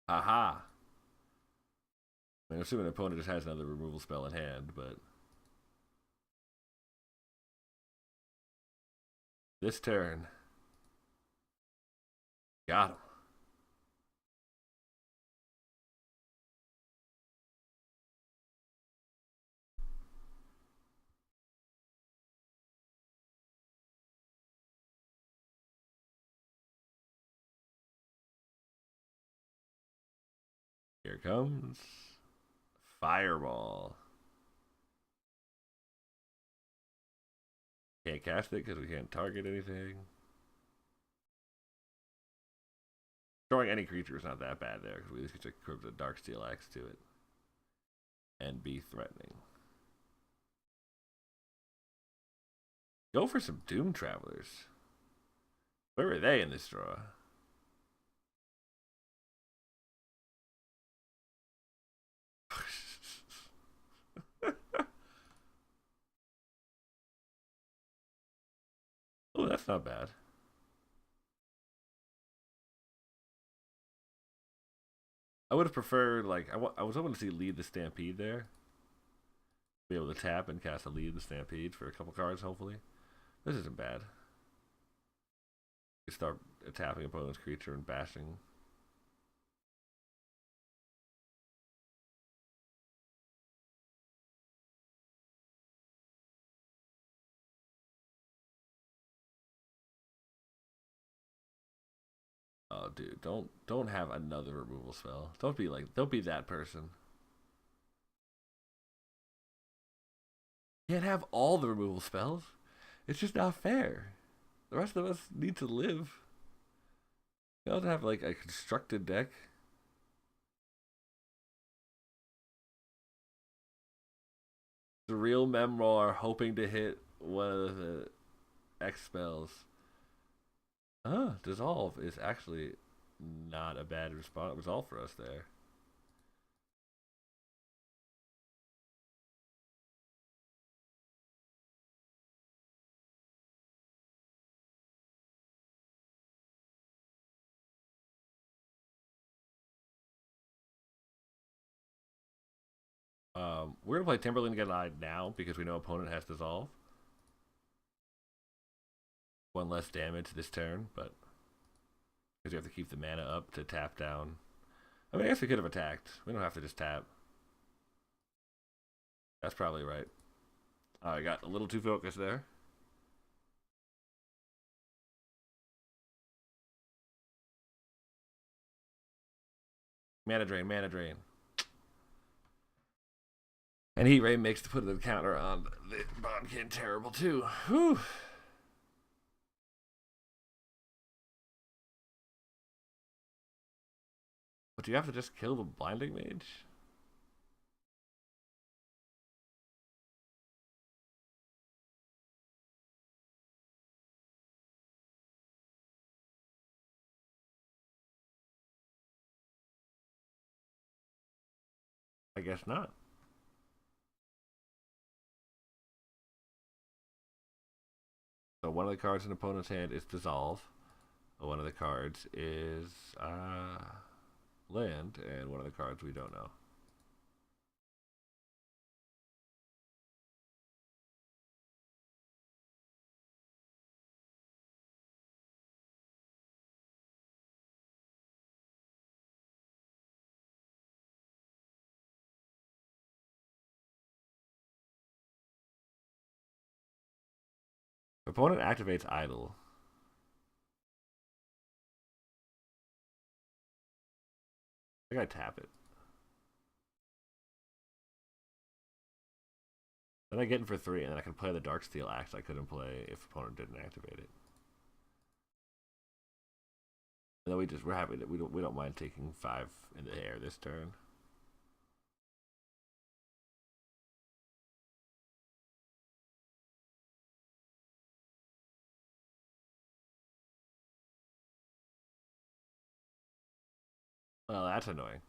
Aha. I'm assuming the opponent just has another removal spell in hand, but this turn, got him. Here comes Fireball. Can't cast it because we can't target anything. Drawing any creature is not that bad there because we just get to equip the Darksteel Axe to it and be threatening. Go for some Doom Travelers. Where were they in this draw? Oh, that's not bad. I would have preferred, like, I was hoping to see Lead the Stampede there. Be able to tap and cast a Lead the Stampede for a couple cards, hopefully. This isn't bad. You start tapping opponent's creature and bashing. Oh, dude, don't have another removal spell. Don't be that person. You can't have all the removal spells. It's just not fair. The rest of us need to live. You don't have like a constructed deck. The real Memoir hoping to hit one of the X spells. Dissolve is actually not a bad result for us there. We're gonna play Timberland Eye now because we know opponent has dissolve. 1 less damage this turn, but because you have to keep the mana up to tap down. I mean, I guess we could have attacked. We don't have to just tap. That's probably right. Oh, I got a little too focused there. Mana drain, mana drain. And Heat Ray makes to put the counter on the Bondkin terrible too. Whew. But do you have to just kill the Blinding Mage? I guess not. one of the cards in opponent's hand is dissolve. One of the cards is land, and one of the cards we don't know. Opponent activates idle. I think I tap it. Then I get in for 3, and then I can play the Darksteel Axe I couldn't play if opponent didn't activate it. And then we're happy that we don't mind taking 5 in the air this turn. Well, that's annoying.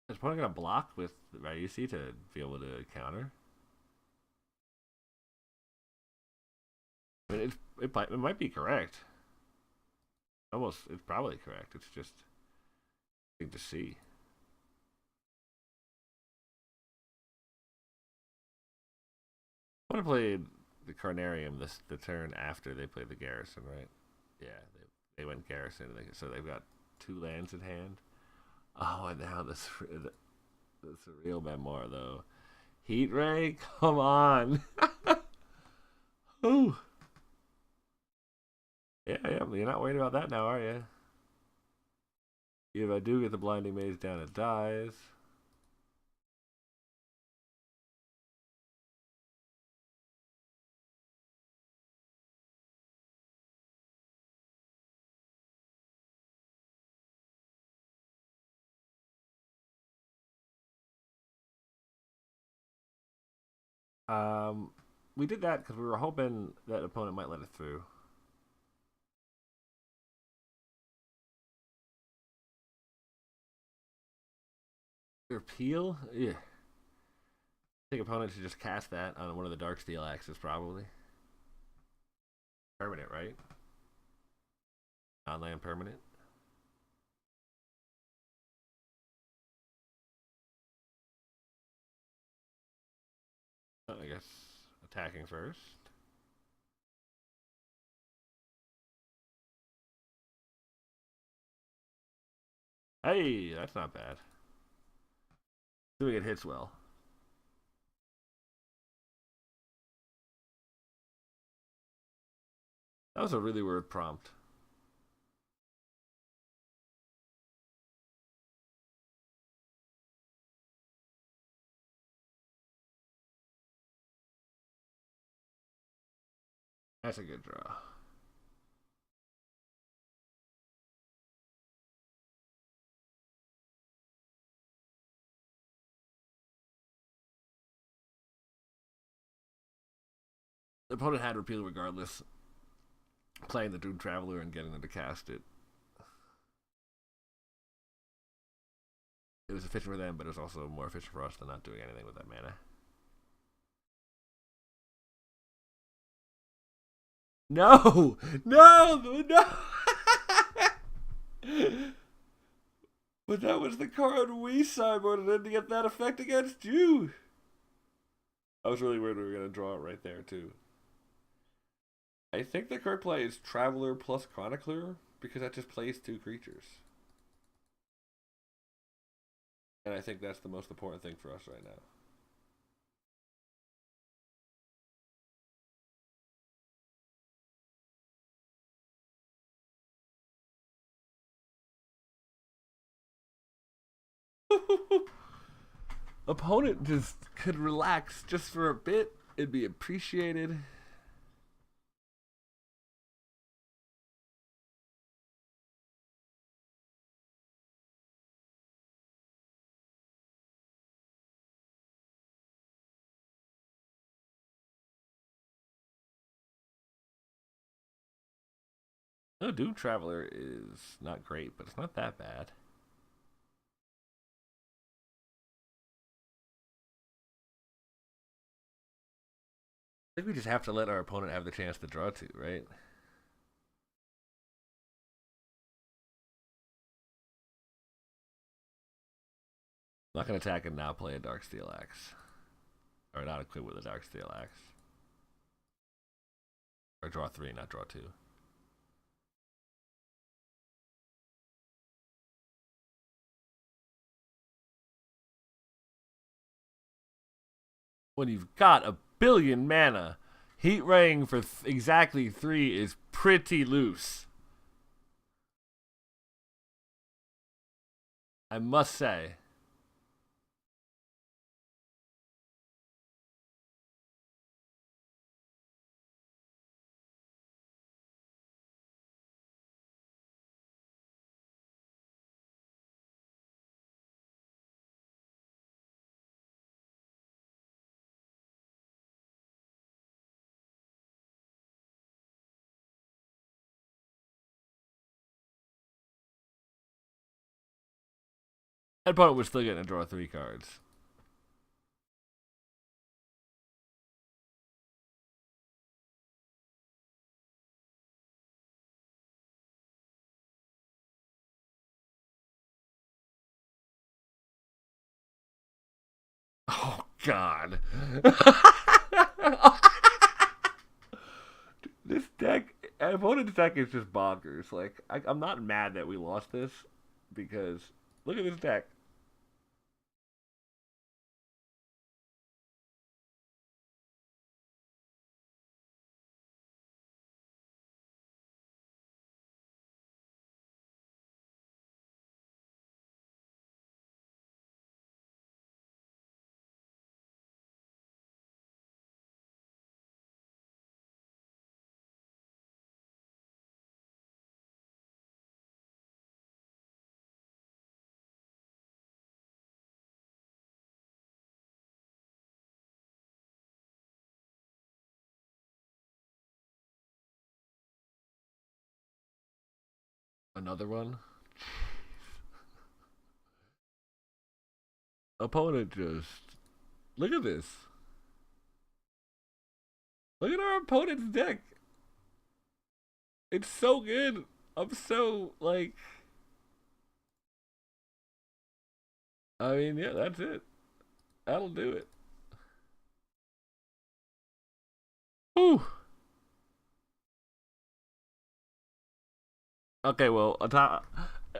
Is opponent gonna block with Ryusi to be able to counter? I mean, it might be correct. Almost, it's probably correct. It's just thing to see. I want to play the Carnarium the turn after they play the Garrison, right? Yeah, they went Garrison, so they've got 2 lands in hand. Oh, and now the surreal memoir though. Heat Ray, come on. Ooh. Yeah, you're not worried about that now, are you? If I do get the Blinding Maze down, it dies. We did that because we were hoping that opponent might let it through. Repeal? Yeah. I think opponent should just cast that on one of the Darksteel Axes, probably. Permanent, right? Non-land permanent. I guess attacking first. Hey, that's not bad. Doing it hits well. That was a really weird prompt. That's a good draw. The opponent had repeal regardless. Playing the Doom Traveler and getting them to cast it. It was efficient for them, but it was also more efficient for us than not doing anything with that mana. No! No! No! But that was the card we sideboarded in to get that effect against you. I was really worried we were going to draw it right there, too. I think the card play is Traveler plus Chronicler, because that just plays 2 creatures. And I think that's the most important thing for us right now. Opponent just could relax just for a bit. It'd be appreciated. No, Doom Traveler is not great, but it's not that bad. I think we just have to let our opponent have the chance to draw two, right? I'm not gonna attack and now play a Dark Steel Axe. Or not equip with a Dark Steel Axe. Or draw three, not draw two. When you've got a billion mana, Heat Ring for exactly three is pretty loose. I must say. That opponent was still getting to draw three cards. Oh, God. This deck, opponent's deck is just bonkers. Like, I'm not mad that we lost this because look at this deck. Another one. Opponent just look at this. Look at our opponent's deck. It's so good. I'm so like. I mean, yeah, that's it. That'll do it. Whew. Okay, well,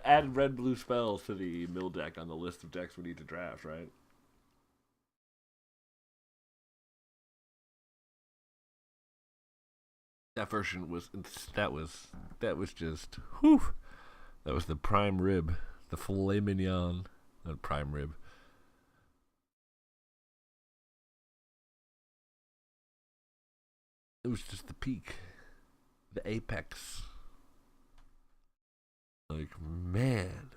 add red blue spells to the mill deck on the list of decks we need to draft, right? That version was that was just whew. That was the prime rib, the filet mignon, not prime rib. It was just the peak, the apex. Like man,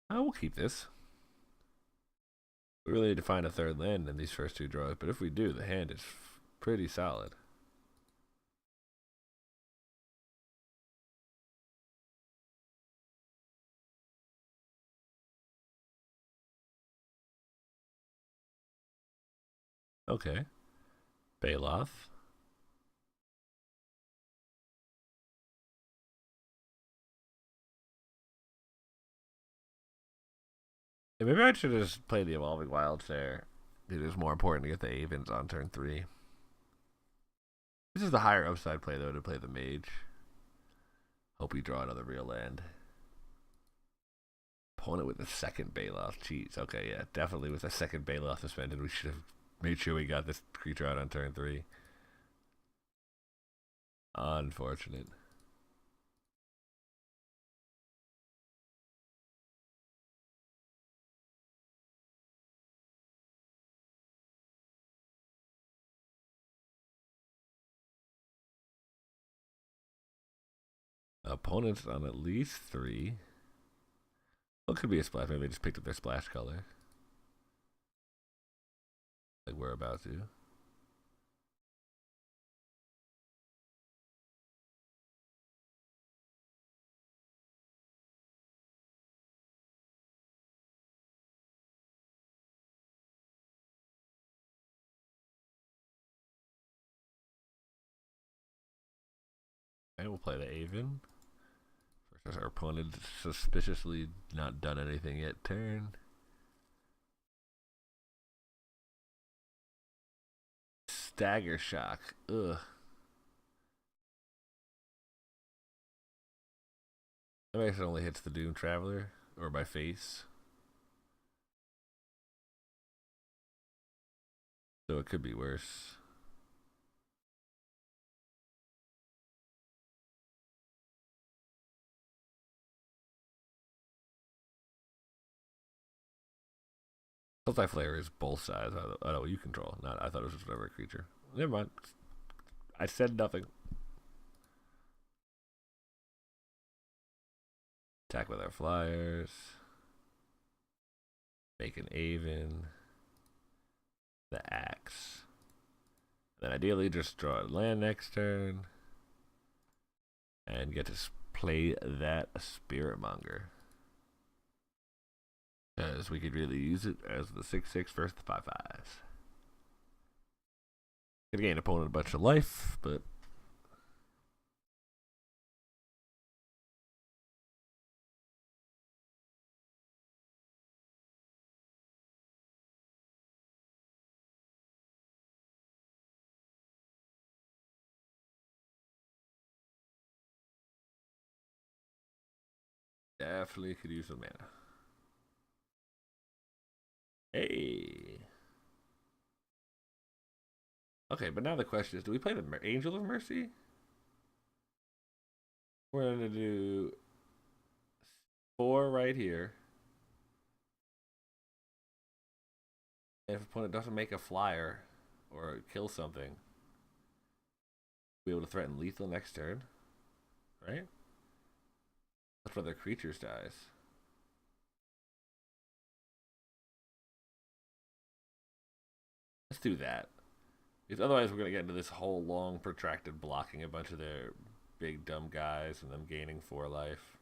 I will keep this. We really need to find a third land in these first two draws, but if we do, the hand is pretty solid. Okay, Baloth. Yeah, maybe I should just play the Evolving Wilds there. It is more important to get the Avens on turn three. This is the higher upside play, though, to play the Mage. Hope we draw another real land. Opponent with a second Baloth. Jeez. Okay, yeah. Definitely with a second Baloth suspended, we should have made sure we got this creature out on turn three. Unfortunate. Opponents on at least three. What could be a splash? Maybe they just picked up their splash color. Like we're about to. Okay, we'll play the Aven. Versus our opponent suspiciously not done anything yet. Turn. Stagger shock. Ugh. I guess it only hits the Doom Traveler or my face. So it could be worse. Multi-flare is both sides. I know you control. Not. I thought it was just whatever creature. Never mind. I said nothing. Attack with our flyers. Make an Aven. The axe. Then ideally just draw a land next turn. And get to play that Spirit Monger. Because we could really use it as the 6/6 versus the 5/5s. Gonna gain opponent a bunch of life, but definitely could use some mana. Hey. Okay, but now the question is, do we play the Angel of Mercy? We're gonna do 4 right here. And if opponent doesn't make a flyer or kill something, be able to threaten lethal next turn, right? That's where their creatures dies. Let's do that. Because otherwise, we're gonna get into this whole long, protracted blocking a bunch of their big dumb guys and them gaining 4 life.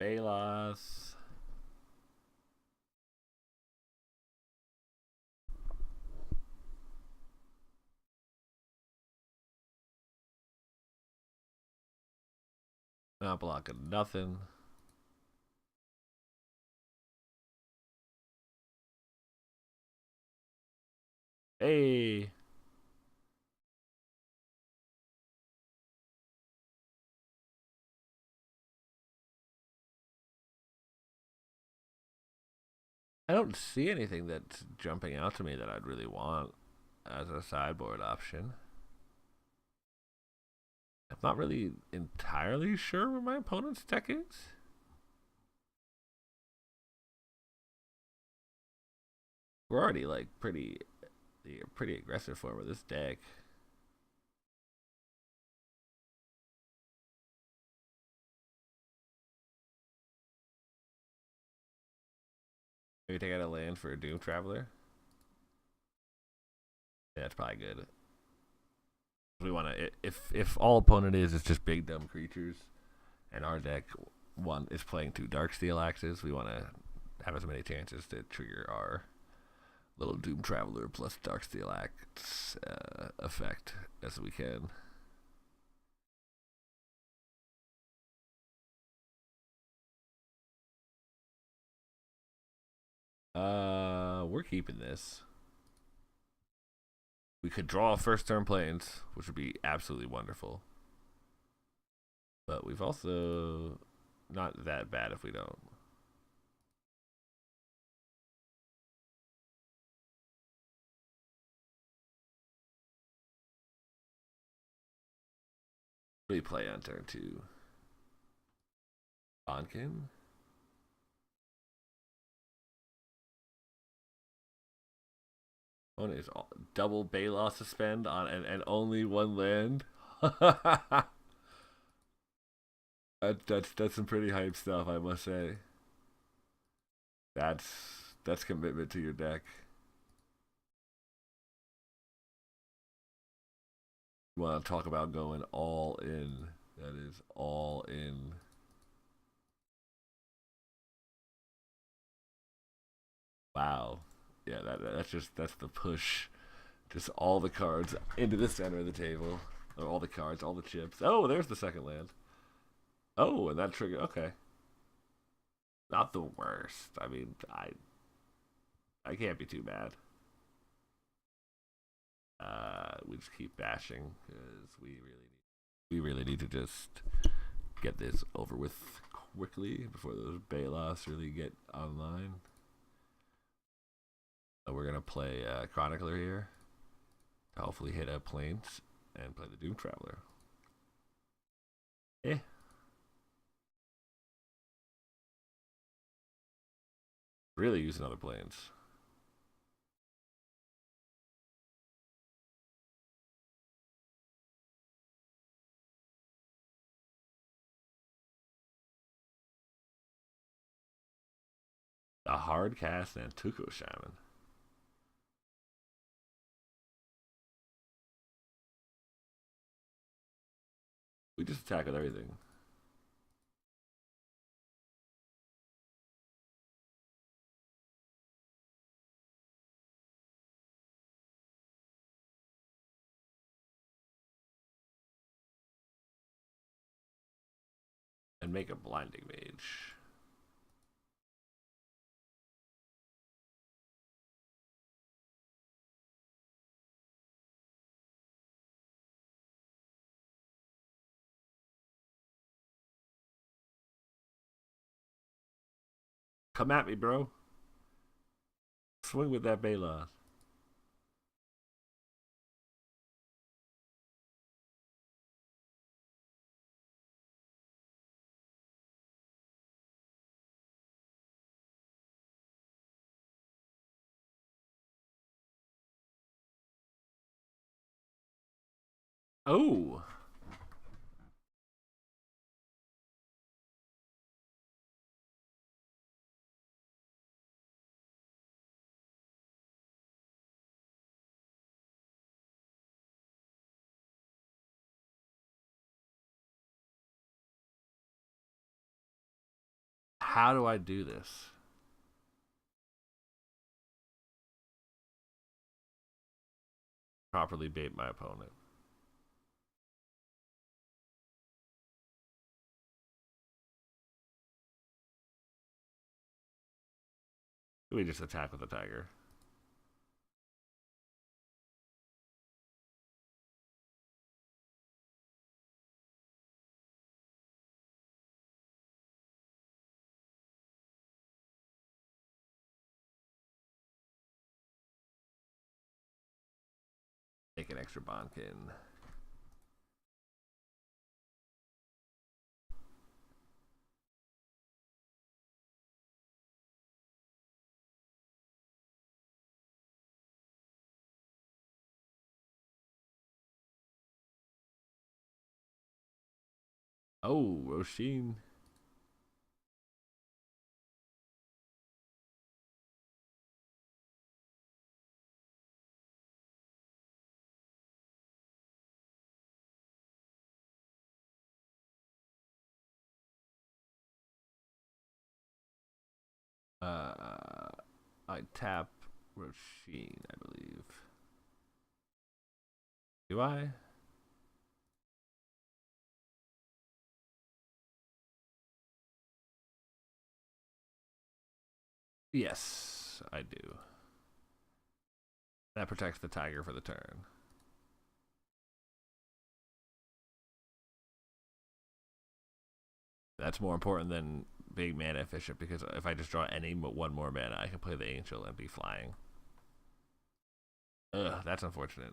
Balos. Not blocking nothing. Hey. I don't see anything that's jumping out to me that I'd really want as a sideboard option. I'm not really entirely sure where my opponent's deck is. We're already like pretty aggressive for this deck. Maybe take out a land for a Doom Traveler. Yeah, that's probably good. We want to if all opponent is just big dumb creatures, and our deck one is playing 2 Darksteel Axes, we want to have as many chances to trigger our little Doom Traveler plus Darksteel Axe effect as we can. We're keeping this. We could draw first turn planes, which would be absolutely wonderful. But we've also not that bad if we don't. We play on turn 2. Bonkin. One is double Bailoff suspend on and only one land. That's some pretty hype stuff, I must say. That's commitment to your deck. You want to talk about going all in? That is all in. Wow. Yeah, that's the push. Just all the cards into the center of the table. Or all the cards, all the chips. Oh, there's the second land. Oh, and that trigger. Okay, not the worst. I mean, I can't be too bad. We just keep bashing because we really need to just get this over with quickly before those Bailoffs really get online. So we're gonna play Chronicler here to hopefully hit a Plains and play the Doom Traveler. Eh. Really use another Plains. A hard cast and Tuco Shaman. We just attack with everything. And make a blinding mage. Come at me, bro. Swing with that Bela. Oh. How do I do this? Properly bait my opponent. We just attack with the tiger. Make an extra bonkin. Oh, Roshin. Uh, I tap Roshin, I believe. Do I? Yes, I do. That protects the tiger for the turn. That's more important than being mana efficient because if I just draw any one more mana, I can play the angel and be flying. Ugh, that's unfortunate.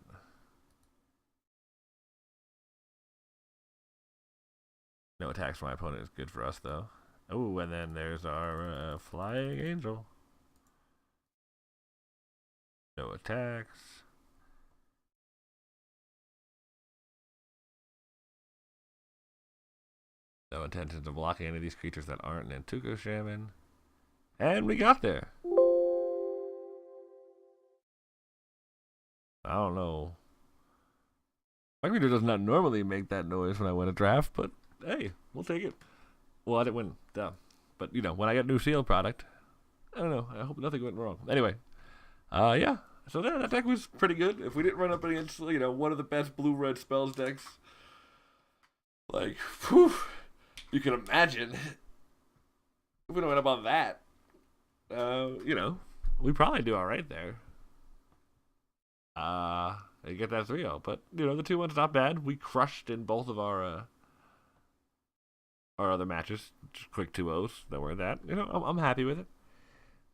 No attacks from my opponent is good for us though. Oh, and then there's our flying angel. No attacks. No intentions of blocking any of these creatures that aren't Nantuko Shaman. And we got there. I don't know. My creature does not normally make that noise when I win a draft, but hey, we'll take it. Well, I didn't win, duh. But when I get new sealed product, I don't know. I hope nothing went wrong. Anyway, yeah. So that deck was pretty good. If we didn't run up against one of the best blue-red spells decks, like, whew, you can imagine if we don't win above that. We probably do all right there. You get that 3-0. But, the 2-1's not bad. We crushed in both of our other matches. Just quick 2-0s that were that. I'm happy with it.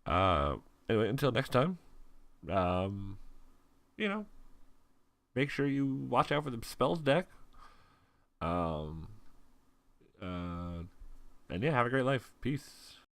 Anyway, until next time, make sure you watch out for the spells deck. And yeah, have a great life. Peace.